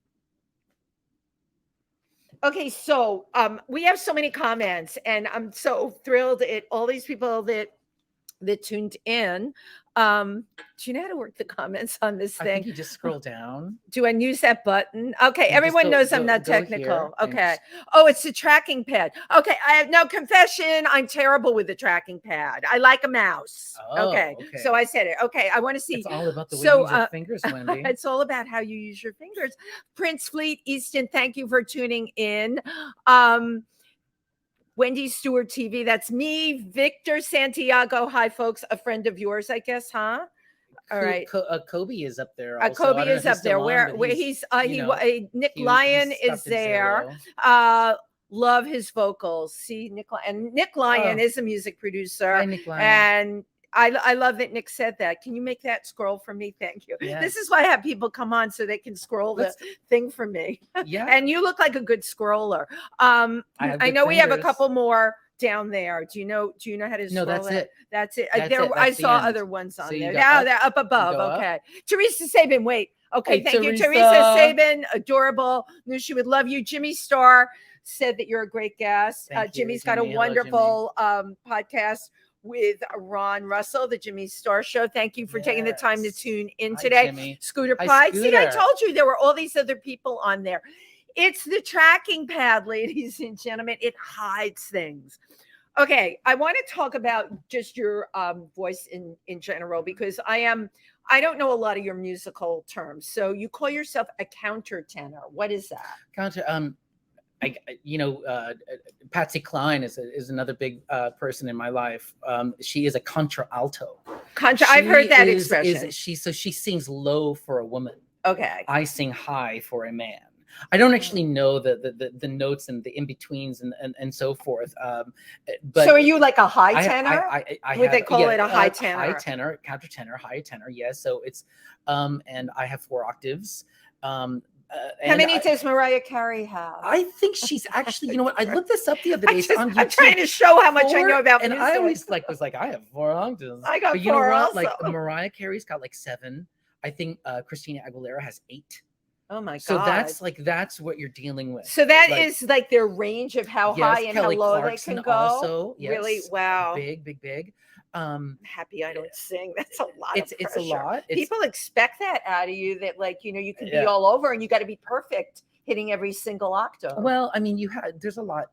Okay, so we have so many comments, and I'm so thrilled at all these people that tuned in. Do you know how to work the comments on this
I
thing?
think you just scroll down.
Do I use that button? Okay,
You
everyone
just
knows I'm
go
not
here
technical.
and
Okay. Oh, it's the tracking pad. Okay, I have no confession. I'm terrible with the tracking pad. I like a mouse.
Oh,
okay.
okay.
So I said it. Okay, I want to see.
It's all about the way
So,
you use your fingers, Wendy.
It's all about how you use your fingers. Prince Fleet Easton, thank you for tuning in. Wendy Stuart TV, that's me. Victor Santiago, hi folks, a friend of yours, I guess, huh? All right.
Kobe is up there. Also.
Kobe is up there. Where he's Nick Lyon is there. Love his vocals. See, Nick Lyon is a music producer.
Hi, Nick Lyon.
And I love that Nick said that. Can you make that scroll for me? Thank you.
Yes.
This is why I have people come on so they can scroll the thing for me.
Yeah.
And you look like a good scroller. I know we have a couple more down there. Do you know how to scroll?
No, that's it.
That's it.
That's
there
it.
I
That's
saw
the end.
other ones on
So
there.
you
Now
go
they're up above.
You go
Okay.
up.
Teresa Sabin, wait. Okay,
Hey,
thank you.
Teresa.
Teresa Sabin, adorable. Knew she would love you. Jimmy Starr said that you're a great guest.
Thank you,
Jimmy's got a
Jimmy. Hello,
wonderful podcast with Ron Russell, the Jimmy Starr Show. Thank you for taking the time to
Yes.
tune in
Hi,
today.
Jimmy.
Scooter
Hi,
Pie. See, I
Scooter.
told you there were all these other people on there. It's the tracking pad, ladies and gentlemen. It hides things. Okay, I want to talk about just your voice in general, because I don't know a lot of your musical terms. So you call yourself a countertenor. What is that?
Patsy Cline is another big person in my life. She is a contralto.
I've heard that expression.
She sings low for a woman.
Okay.
I sing high for a man. I don't actually know the notes and the in-betweens and so forth. But
so are you like a high tenor?
Would
they call it a high tenor?
High tenor, countertenor, high tenor, yes. So it's and I have 4 octaves.
How many does Mariah Carey have?
I think she's actually, you know what? I looked this up the other day. On YouTube.
I'm trying to show how much I know about music.
And I always was like, I have 4 octaves.
I got
but you
4
know what?
also.
Like Mariah Carey's got 7. I think Christina Aguilera has 8.
Oh my God.
So that's what you're dealing with.
So that is like their range of how high and
Kelly
how low
Clarkson
they can go.
Also, yes,
really? Wow.
Big.
I'm happy I don't sing. That's a lot.
It's a lot.
People expect that out of you, that you can be all over and you got to be perfect hitting every single octave.
Well, I mean, there's a lot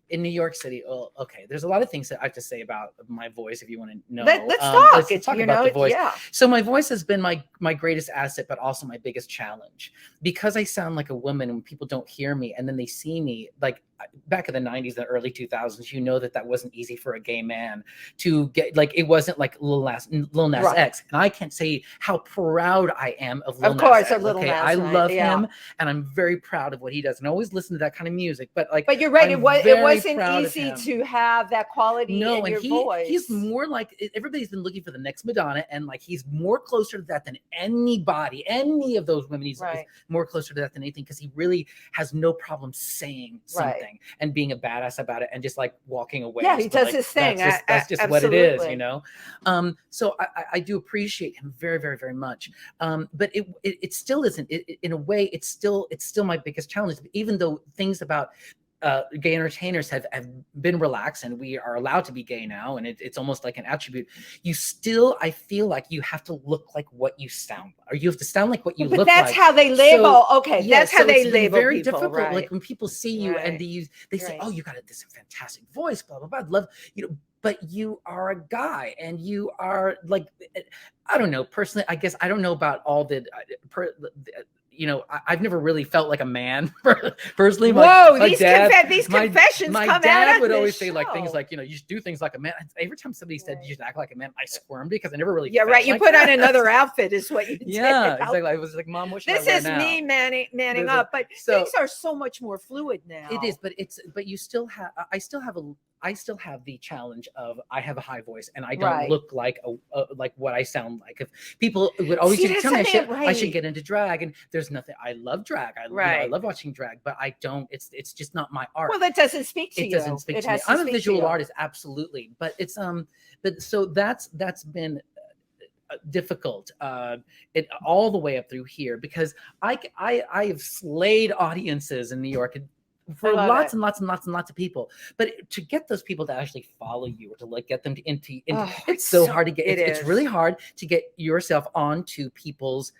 in New York City. Oh, okay. There's a lot of things that I have to say about my voice if you want to know.
Let's talk.
Let's talk about the voice.
Yeah.
So my voice has been my greatest asset, but also my biggest challenge, because I sound like a woman when people don't hear me and then they see me. Like back in the 90s, the early 2000s, you know that wasn't easy for a gay man to get, like, it wasn't like Lil Nas
Right.
X. And I can't say how proud I am of Lil
Of
Nas
course,
X.
of Lil
Okay,
Nas,
I
right,
love
yeah.
him, and I'm very proud of what he does, and I always listen to that kind of music. But like,
But you're right,
I'm
it
very
wasn't
proud of
easy
him.
to have that quality
No,
in
and
your voice.
he's more like, everybody's been looking for the next Madonna, and like he's more closer to that than anybody, any of those women. He's
Right.
more closer to that than anything, because he really has no problem saying something
Right.
and being a badass about it and just like walking away.
Yeah, he
But,
does
like,
his thing.
That's just what it is,
Absolutely.
you know. So I do appreciate him very, very, very much. But it still isn't. In a way, it's still my biggest challenge. Even though things about gay entertainers have been relaxed and we are allowed to be gay now, and it's almost like an attribute, you still, I feel like you have to look like what you sound like, or you have to sound like what you
But
look
that's
like.
how they label.
So,
Okay,
yeah,
that's how
so
they
it's been
label
very
people,
difficult.
right.
Like when people see you and they say,
Right.
"Oh, you got this fantastic voice," blah blah blah. I'd love, you know, but you are a guy, and you are like, I don't know, personally, I guess I don't know about all the you know, I've never really felt like a man personally.
Whoa,
my
these
dad,
these confessions
my
come
dad
out
would
of
always
this
say like things
show.
like, you know, you should do things like a man. Every time somebody said
Right.
you should act like a man, I squirmed, because I never really
Yeah,
felt
right. You
like
put on
that.
another outfit is what you did.
Yeah, exactly. I was like, Mom, what should
This
I wear
is
now?
me manning
This is-
up, but
so-
things are so much more fluid now.
It is, but you still have, I still have the challenge of, I have a high voice and I don't
Right.
look like like what I sound like. If people would always
See,
used to tell me
that's
I
it,
should
right.
get into drag, and there's nothing. I love drag. I
Right.
love watching drag, but I don't. It's just not my art.
Well, that doesn't speak to
It
you.
doesn't speak
It
to me.
has to
I'm a
speak to
visual
you.
artist, absolutely, but it's but so that's been difficult all the way up through here, because I have slayed audiences in New York for
I love
lots
it.
and lots and lots and lots of people, but to get those people to actually follow you, or to like get them to into
Oh,
it's so
so-
hard to get.
it
It's
is.
really hard to get yourself onto people's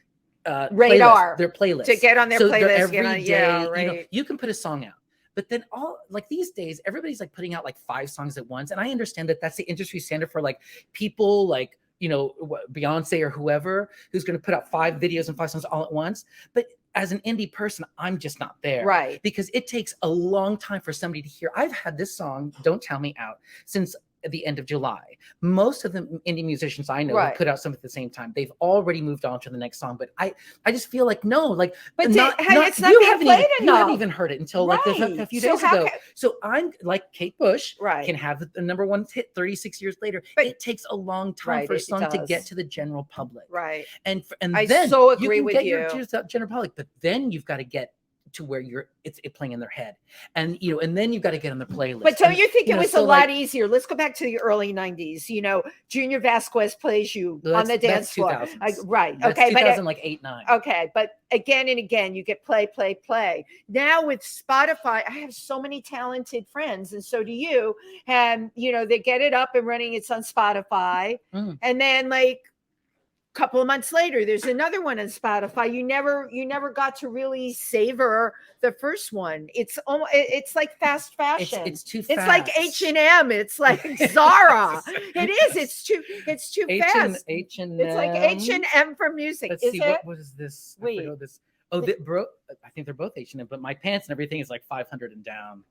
Radar.
their playlist,
To get on their
so they're
playlist, get
every
on-
day,
yeah,
you know,
right.
you can put a song out. But then all like these days, everybody's like putting out like 5 songs at once. And I understand that that's the industry standard for like people like, you know, Beyonce or whoever who's going to put out 5 videos and 5 songs all at once. But as an indie person, I'm just not there.
Right.
Because it takes a long time for somebody to hear. I've had this song, Don't Tell Me, out since the end of July. Most of the indie musicians I know
Right.
have put out some at the same time. They've already moved on to the next song. But I just feel like, no, like,
But it's not
you
being
haven't
played
even, you haven't
enough.
even heard it until like a
Right.
few
So
days
how
ago.
can-
So I'm like Kate Bush,
Right.
can have the number 1 hit 36 years later.
But-
it takes a long time
Right,
for a
it
song to get
does.
to the general public.
Right.
And
I
then
so agree
can
with
get
you.
your to the general public, but then you've got to get to where it's playing in their head, and you know, and then you've got to get on the playlist.
But don't
And,
you think it
know,
was
so,
a lot
like,
easier? Let's go back to the early 90s. You know, Junior Vasquez plays you
Well,
on the
that's
dance floor.
2000s.
Right.
That's
Okay.
2000, like 8, 9.
Okay. But again and again, you get play. Now with Spotify, I have so many talented friends, and so do you. And, you know, they get it up and running. It's on Spotify.
Mm.
And then like, couple of months later there's another one on Spotify. You never got to really savor the first one. It's almost, it's like fast fashion.
It's too
it's
fast.
like H&M, it's like Zara. It is, it's too fast.
H&M.
It's like H&M for music.
Let's
Is
see,
it?
what is this? I
Wait.
forget what this. Oh, I think they're both H&M, but my pants and everything is like 500 and down.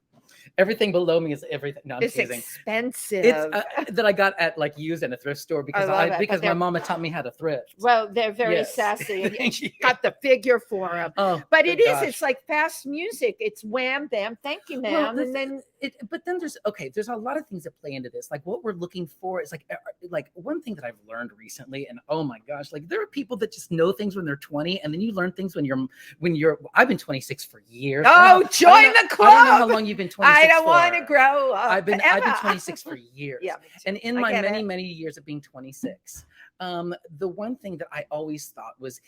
Everything below me is everything. No, I'm
It's
teasing.
expensive.
It's that I got at like used in a thrift store because
love it, but
my
they're-
mama taught me how to thrift.
Well, they're very
Yes.
sassy. And
Thank you.
got the figure for them.
Oh,
But
good
it is,
gosh.
it's like fast music. It's wham, bam, thank you,
Well,
ma'am. And then
but then there's a lot of things that play into this. Like what we're looking for is like one thing that I've learned recently, and oh my gosh, like there are people that just know things when they're 20, and then you learn things when you're. I've been 26 for years.
Oh, join the
I don't know
club.
how long you've been 26.
I don't want to
for.
grow up.
I've been
forever.
26 for years.
Yeah.
And in
I
my
get
many,
it.
many years of being 26, the one thing that I always thought was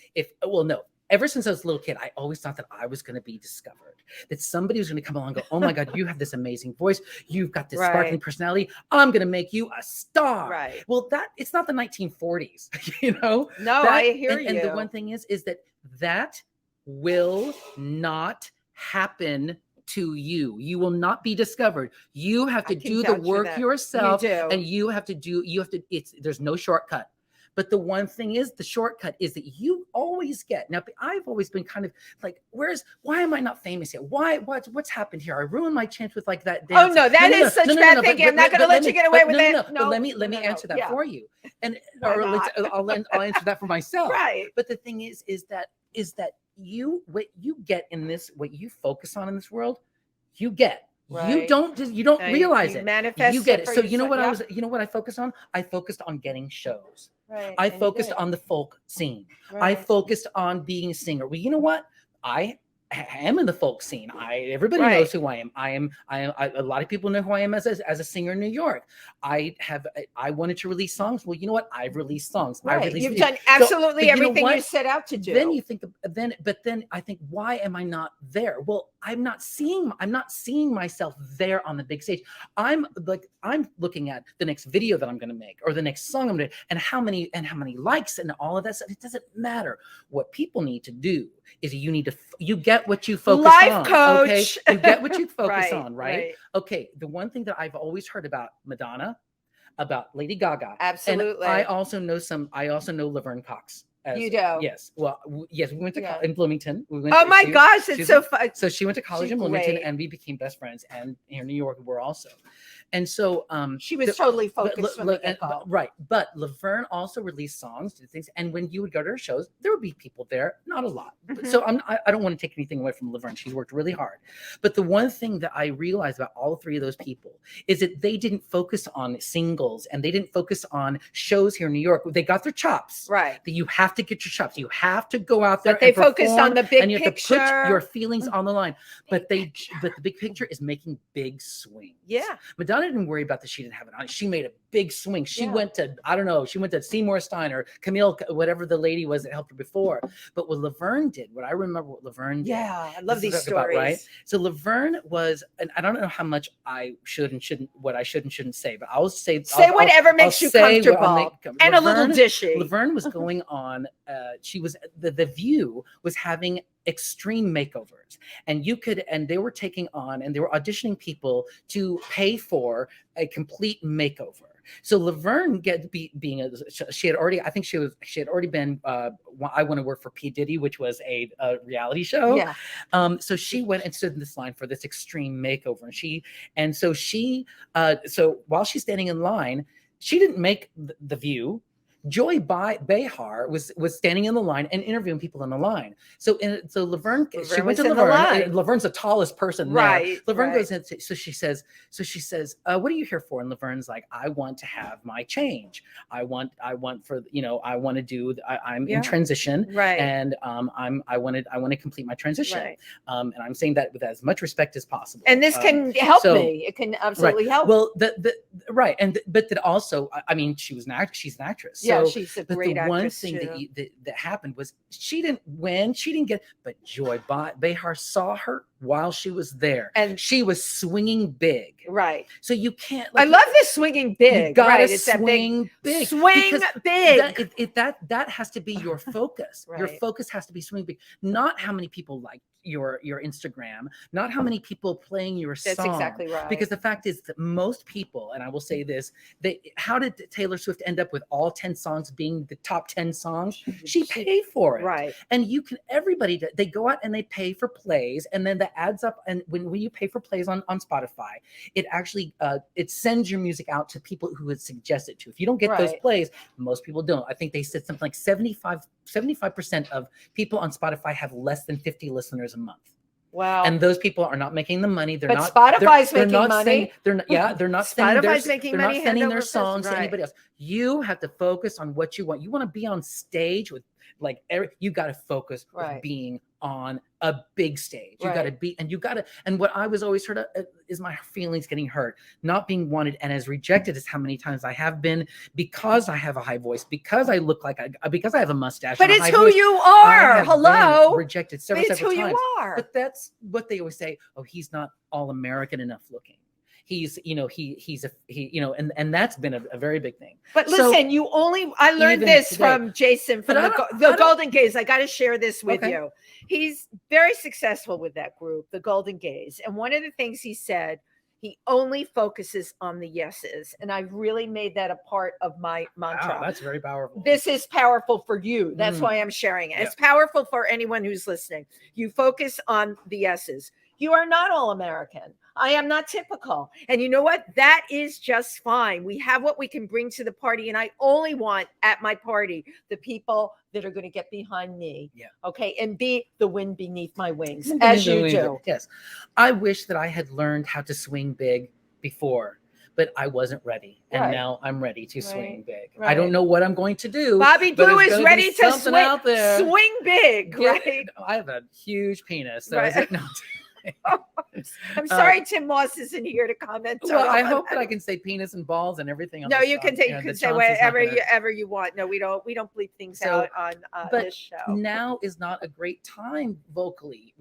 ever since I was a little kid, I always thought that I was going to be discovered, that somebody was going to come along and go, oh my God, you have this amazing voice. You've got this sparkling
Right.
personality. I'm going to make you a star.
Right.
Well, it's not the 1940s, you know?
No,
That-
I hear you.
And the one thing is that will not happen to you. You will not be discovered. You have
I
to
can
do the
vouch for
work
that.
yourself,
You do.
and there's no shortcut. But the one thing is, the shortcut is that you always get. Now, I've always been kind of like, why am I not famous yet? What's happened here? I ruined my chance with like that dance.
Oh no, that is such bad thinking. I'm not going to let you get away with it.
No, let me answer that for you, and or at least I'll answer that for myself.
Right.
But the thing is that what you get in this, what you focus on in this world, you get.
Right.
You don't realize it.
Manifest
you get it. So you know what
yourself.
you know what I focused on? I focused on getting shows.
Right.
I
And you
focused
did.
on the folk scene. I
Right.
focused on being a singer. Well, you know what? I am in the folk scene. Everybody
Right.
knows who I am. A lot of people know who I am as a singer in New York. I wanted to release songs. Well, you know what? I've released songs.
Right. You've
videos.
done
So,
absolutely
but you know
everything
what?
you set out to do.
Then you think, but then I think, why am I not there? Well, I'm not seeing myself there on the big stage. I'm looking at the next video that I'm going to make, or the next song I'm going to, and how many likes and all of that stuff. It doesn't matter. What people need to do is you get what you focus
Life
on.
coach.
Okay, you get what you focus
Right,
on, right? Okay. The one thing that I've always heard about Madonna, about Lady Gaga,
Absolutely.
and I also know Laverne Cox.
You do?
Yes. Well, yes, we went to
Yeah.
in Bloomington. We went
Oh
to,
my
she-
gosh, it's
she's
so
a-
fun.
So she went to college
She's
in Bloomington,
great.
and we became best friends. And here in New York, we're also. And so
She was totally
but
focused from the get-go.
right. But Laverne also released songs, did things, and when you would go to her shows, there would be people there, not a lot.
Mhm.
So I don't want to take anything away from Laverne. She's worked really hard. But the one thing that I realized about all three of those people is that they didn't focus on singles, and they didn't focus on shows here in New York. They got their chops.
Right.
That you have to get your chops. You have to go out there.
But they
and
focused
perform,
on the big
and you have to put
picture.
your feelings on the line. But the big picture is making big swings.
Yeah.
Madonna didn't worry about that. She didn't have it on. She made a big swing. She
Yeah.
went to, I don't know, she went to Seymour Stein or Camille, whatever the lady was that helped her before. But what Laverne did, what I remember what Laverne did.
Yeah. I love
this
these
is about,
stories.
right? So Laverne was, and I don't know how much I should and shouldn't, what I should and shouldn't say, but I'll say
Whatever makes you comfortable. And a little dishy.
Laverne was going on, she was, the View was having extreme makeovers, and they were taking on, and they were auditioning people to pay for a complete makeover. So Laverne she had already been I Want to Work for P. Diddy, which was a reality show.
Yeah.
So she went and stood in this line for this extreme makeover, and so while she's standing in line, she didn't make the View. Joy Behar was standing in the line and interviewing people in the line. So Laverne she went
was
to
in the
Laverne.
line.
Laverne's the tallest person
Right,
there. Laverne
right.
goes in. So she says, what are you here for? And Laverne's like, I want to have my change. I want for, I want to do. I'm
Yeah.
in transition.
Right.
And I want to complete my transition.
Right.
And I'm saying that with as much respect as possible.
And this can help
so-
me. It can absolutely help.
Well, right, but that also, I mean, she's an actress.
Yeah,
So,
she's a
but
great
the one
actress,
thing
too.
that happened was she didn't win. She didn't get, but Joy Behar saw her while she was there,
And-
she was swinging big.
Right.
So you can't.
I love this swinging big.
You gotta
Right. It's
swing
that big.
big.
Swing
because
big.
That has to be your focus. Your
Right.
focus has to be swing big, not how many people like your Instagram, not how many people playing your
That's
song.
exactly right.
Because the fact is that most people, and I will say this, how did Taylor Swift end up with all 10 songs being the top 10 songs? She paid for it.
Right.
And everybody, they go out and they pay for plays, and then that adds up. And when you pay for plays on Spotify, it actually, it sends your music out to people who would suggest it to. If you don't get those
Right.
plays, most people don't. I think they said something like 75% of people on Spotify have less than 50 listeners a month.
Wow.
And those people are not making the money. They're
But
not.
Spotify's
they're
making
not
money.
Sending, they're not. Yeah, they're not sending.
Spotify's making
they're
money
not
hand
sending
over
their
fist,
songs to
right.
anybody else. You have to focus on what you want. You want to be on stage with you got to focus
Right.
with being on a big stage. You got to
Right.
be, and what I was always heard is my feelings getting hurt, not being wanted and as rejected as how many times I have been, because I have a high voice, because I look because I have a mustache.
But
and a
it's
high
who
voice.
you
I
are.
have
Hello.
been rejected several
It's who
times.
you are.
But that's what they always say. Oh, he's not all American enough looking. He's, and that's been a very big thing.
But
So,
listen, I learned
even
this
today-
from Jason from
But I
the
don't-
the Golden Gaze. I got to share this with
Okay.
you. He's very successful with that group, the Golden Gaze. And one of the things he said He only focuses on the yeses. And I've really made that a part of my mantra.
Wow, that's very powerful.
This is powerful for you. That's
Mm.
why I'm sharing it.
Yeah.
It's powerful for anyone who's listening. You focus on the yeses. You are not all American. I am not typical. And you know what? That is just fine. We have what we can bring to the party. And I only want at my party the people that are going to get behind me.
Yeah.
Okay. And be the wind beneath my wings, as you do.
Yes. I wish that I had learned how to swing big before, but I wasn't ready. And
Right.
now I'm ready to swing big. I
Right.
don't know what I'm going to do.
Bobby
but
Blue
it's
is
gonna
ready
be
to
something out there.
swing big,
Yeah.
right?
I have a huge penis. So
Right.
is it, no.
I'm sorry Tim Moss isn't here to comment.
Well, I
on
hope
that.
that I can say penis and balls and everything. On
No,
this
you can
song.
take.
You know,
You
the
can say
Johnson's not
whatever
gonna-
ever you want. No, we don't bleep things
So,
out on
but
this show.
Now is not a great time vocally.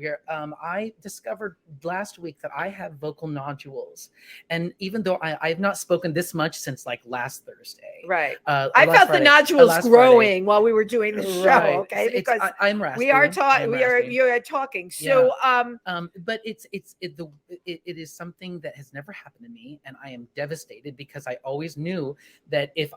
I discovered last week that I have vocal nodules, and even though I have not spoken this much since like last Thursday,
Right.
I
I felt the nodules
last
growing while we were doing the show.
Right.
Okay,
It's-
because
I'm raspy.
we are
I'm
talking.
raspy.
You are talking. So
But it is something that has never happened to me, and I am devastated because I always knew that if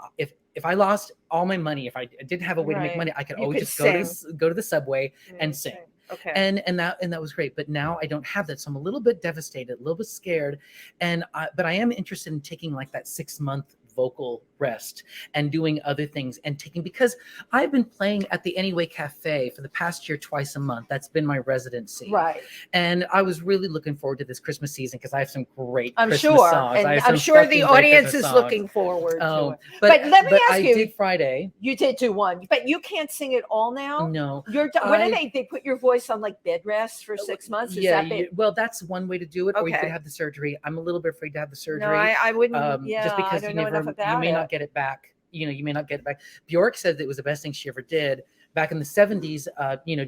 I lost all my money, if I didn't have a way to make
Right.
money, I could
You
always
could
just go to the subway and sing.
Okay.
And that was great. But now I don't have that, so I'm a little bit devastated, a little bit scared, but I am interested in taking like that 6-month vocal rest and doing other things and because I've been playing at the Anyway Cafe for the past year twice a month. That's been my residency.
Right.
And I was really looking forward to this Christmas season because I have some great
I'm
Christmas
sure.
songs.
And
I have
I'm
some
sure the
fucking great
audience
Christmas
is
songs.
looking forward to it.
But
let me ask
I
you.
did Friday.
You did do one, but you can't sing it all now.
No.
What do they put your voice on like bed rest for 6 months? Is
Yeah,
that
well, that's one way to do it, or you could
Okay.
have the surgery. I'm a little bit afraid to have the surgery.
No, I wouldn't.
Just because
I don't know enough about
you may
it.
not get it back. You may not get it back. Bjork said that it was the best thing she ever did. Back in the 70s,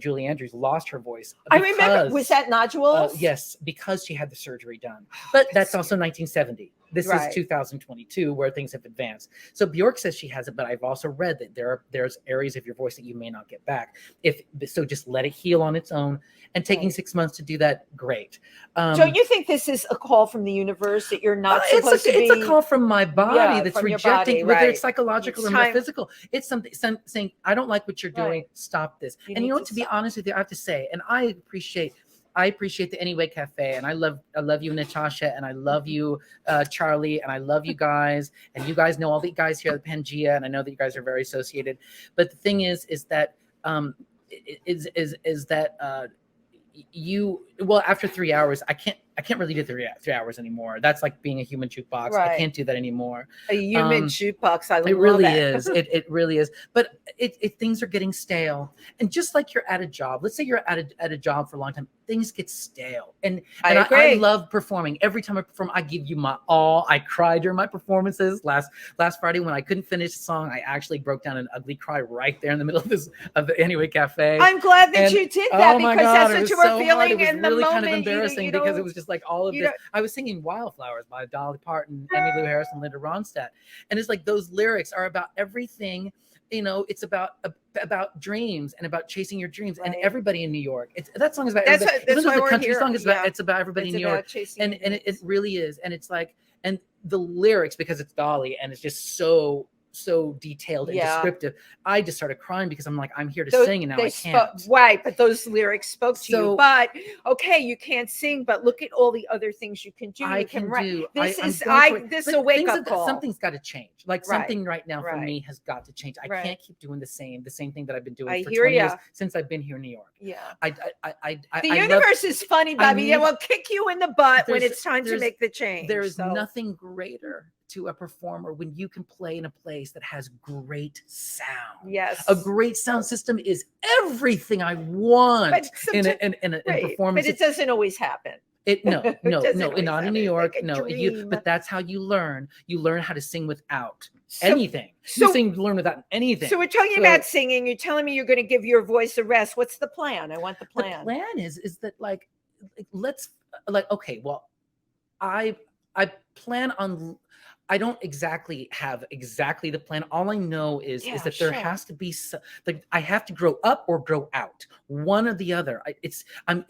Julie Andrews lost her voice.
I remember. Was that nodules?
Yes, because she had the surgery done. But that's also 1970. This
Right.
is 2022 where things have advanced. So Bjork says she has it, but I've also read that there's areas of your voice that you may not get back. So just let it heal on its own. And taking 6 months to do that, great.
So you think this is a call from the universe that you're not supposed to be?
It's a call from my body that's
from your
rejecting,
body,
whether
right.
it's psychological
It's
or
time-
metaphysical. It's something saying, I don't like what you're doing.
Right.
Stop this.
You
And
need
you know
to
what? To be
stop.
honest with you, I have to say, and I appreciate the Anyway Cafe, and I love you, Natasha, and I love you, Charlie, and I love you guys, and you guys know all the guys here at Pangea, and I know that you guys are very associated. But the thing is that after 3 hours, I can't really do 3 hours anymore. That's like being a human jukebox.
Right.
I can't do that anymore.
A human jukebox. I love
It really
that.
is. It really is. But things are getting stale. And just like you're at a job, let's say you're at a job for a long time, things get stale. And
I
I
agree.
love performing. Every time I perform, I give you my all. I cried during my performances. Last Friday when I couldn't finish the song, I actually broke down an ugly cry right there in the middle of the Anyway Cafe.
I'm glad that
And-
you did that
oh my
because
God,
that's
it
what
was
you were
so hard.
feeling
It was
in the
really
moment.
kind of embarrassing because it was just like all of
you
this.
don't-
I was singing Wildflowers by Dolly Parton, Emmylou Harris, and Linda Ronstadt. And it's like those lyrics are about everything. It's about dreams and about chasing your dreams. And
Right.
everybody in New York. That song is about
That's
everybody.
that's
Even though
why
the
we're
country
here.
song is
Yeah.
it's about everybody
It's
in New
about
York.
chasing
And
your
it
dreams.
really is. And it's like, and the lyrics, because it's Dolly and it's just so detailed and
Yeah.
descriptive. I just started crying because I'm like, I'm here to
Those-
sing and now
they
I can't.
right, but those lyrics spoke to you.
So-
But okay, you can't sing, but look at all the other things you can do.
I
You
can
write.
do.
This
I'm
is
going for it.
this
But
a wake
things
up
have-
call.
Something's got to change. Like
Right.
something right now for
Right.
me has got to change. I
Right.
can't keep doing the same thing that I've been doing
I
for
hear
20 years
ya.
since I've been here in New York.
Yeah.
I
The
love-
universe is funny, Bobby. It
need-
will kick you in the butt when
There's-
it's time to
there's-
make the change.
There is
So-
nothing greater to a performer when you can play in a place that has great sound.
Yes.
A great sound system is everything I want
But
in
sometimes-
a
Right,
performance.
but it doesn't always happen.
No,
doesn't always
not in
happen.
New
It's
York.
like a
No,
dream.
but that's how you learn. You learn how to sing without
So-
anything.
so-
Learn without anything.
So we're talking
So-
about singing. You're telling me you're going to give your voice a rest. What's the plan? I want the
the
plan.
plan is that okay, well, I plan on. I don't exactly have the plan. All I know is
Yeah,
that there
sure.
has to be like I have to grow up or grow out, one or the other.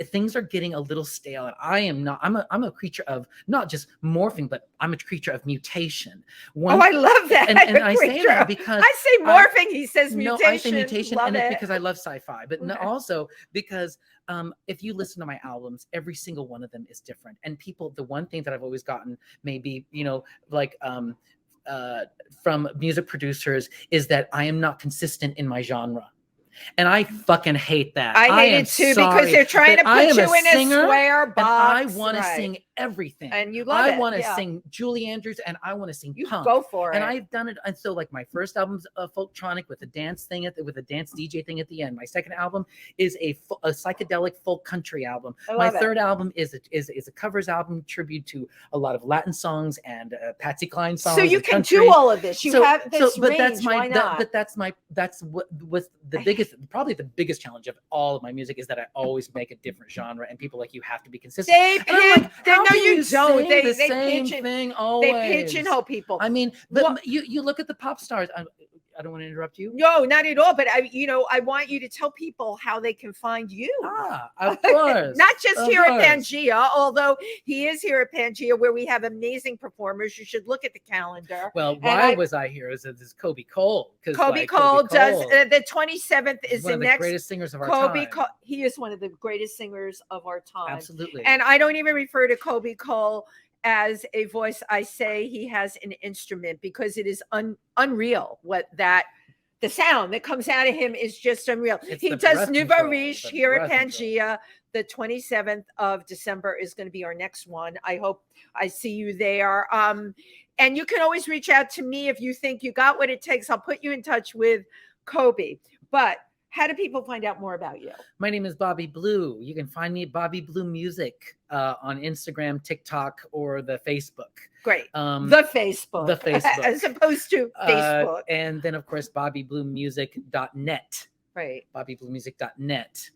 Things are getting a little stale, and I'm a creature of not just morphing, but I'm a creature of mutation.
I love that.
and I say that because
I say morphing. He says mutation.
No, I say mutation,
love
and
it.
it's because I love sci-fi, but
Okay.
also because if you listen to my albums, every single one of them is different. And the one thing that I've always gotten, maybe, like from music producers, is that I am not consistent in my genre. And I fucking hate that.
I hate it too, because they're trying to put you in a square box.
I want to sing everything.
And you love it.
I want to
yeah.
sing Julie Andrews, and I want to sing
You
punk.
go for it.
And I've done it. And so, like, my first album's a folktronic with a dance thing with a dance DJ thing at the end. My second album is a psychedelic folk country album. My third album is a covers album, tribute to a lot of Latin songs and Patsy Cline songs.
So you can do all of this. You have this
but
range.
that's my
Why not?
that's what was the biggest, probably the biggest challenge of all of my music, is that I always make a different genre, and people like, you have to be consistent.
No, you don't. They
same thing always.
They pigeonhole people.
I mean, but you look at the pop stars. I don't want to interrupt you.
No, not at all. But I want you to tell people how they can find you.
Of course.
Not just here at Pangea, although he is here at Pangea, where we have amazing performers. You should look at the calendar.
Well, why was I here? Is this Kobe Cole?
Kobe Cole does the 27th is
one
the
of
next
the greatest singers of our time.
He is one of the greatest singers of our time.
Absolutely.
And I don't even refer to Kobe Cole as a voice. I say he has an instrument, because it is unreal the sound that comes out of him is just unreal. He does Nouveau Riche here at Pangea. The 27th of December is going to be our next one. I hope I see you there. And you can always reach out to me if you think you got what it takes. I'll put you in touch with Kobe. But how do people find out more about you?
My name is Bobby Blue. You can find me at Bobby Blue Music on Instagram, TikTok, or the Facebook.
Great. The Facebook. As opposed to Facebook.
And then, of course, BobbyBlueMusic.net.
Right.
BobbyBlueMusic.net.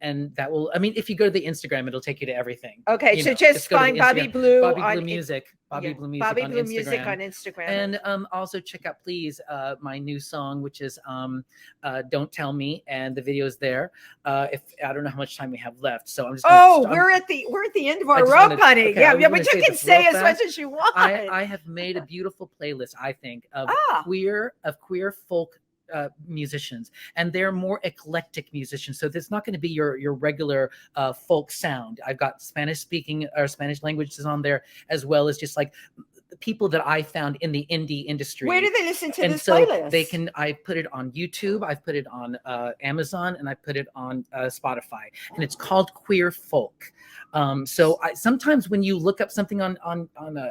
And that will, if you go to the Instagram, it'll take you to everything.
Okay. So just find Bobby Blue.
Bobby Blue Music. Bobby Blue Music on Instagram. And also check out, please, my new song, which is Don't Tell Me. And the video is there. If I don't know how much time we have left. So I'm just
we're at the end of our rope, honey. Okay, yeah, but you can say as much as you want.
I have made a beautiful playlist, I think, of queer folk musicians, and they're more eclectic musicians, so it's not going to be your regular folk sound. I've got Spanish speaking or Spanish languages on there, as well as just like the people that I found in the indie industry.
Where do they listen to this playlist?
I put it on YouTube, I've put it on Amazon, and I put it on Spotify, and it's called Queer Folk. So sometimes when you look up something on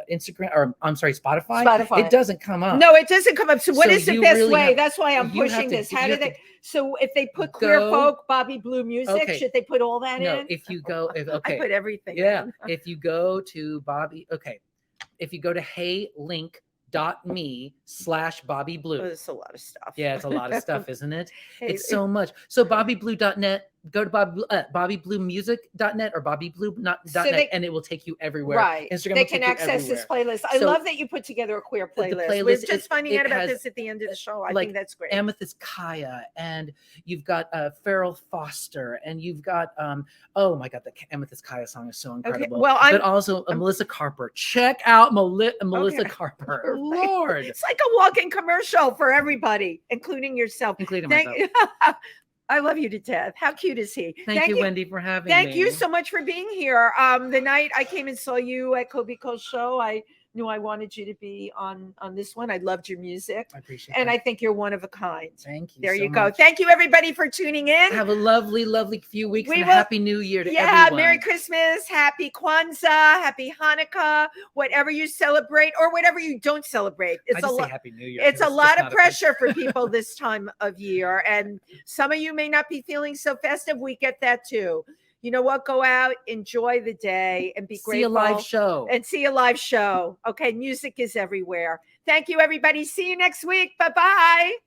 Instagram, or I'm sorry, Spotify, it doesn't come up.
No, it doesn't come up. So what is the best way? That's why I'm pushing this. How do they? So if they put Queer Folk, Bobby Blue Music, should they put all that in?
No, if you go,
I put everything.
Yeah,
in.
if you go to if you go to heylink.me/Bobby Blue.
Oh, there's a lot of stuff.
Yeah, it's a lot of stuff, isn't it? It's so much. So BobbyBlue.net. Go to BobbyBlueMusic.net or BobbyBlue.net, and it will take you everywhere.
Right.
Instagram
they can access this playlist. I love that you put together a queer playlist. We're just finding out about this at the end of the show. I think that's great.
Amethyst Kaya, and you've got Farrell Foster, and you've got oh my God, the Amethyst Kaya song is so incredible.
Okay, well,
but also Melissa Carper. Check out Melissa Carper. Lord,
it's like a walking commercial for everybody, including yourself,
including myself.
I love you to death. How cute is he?
Thank you, Wendy, for having me.
Thank you so much for being here. The night I came and saw you at Kobe Cole's show, I knew I wanted you to be on this one. I loved your music.
I appreciate
and
that.
I think you're one of a kind.
Thank you.
There you go. Thank you, everybody, for tuning in.
Have a lovely, lovely few weeks, and a happy new year to everyone.
Yeah, Merry Christmas, Happy Kwanzaa, Happy Hanukkah, whatever you celebrate or whatever you don't celebrate.
It's a lot. Happy New Year.
It's a lot of pressure for people this time of year, and some of you may not be feeling so festive. We get that too. You know what? Go out, enjoy the day, and be grateful.
See a live show.
And see a live show. Okay, music is everywhere. Thank you, everybody. See you next week. Bye-bye.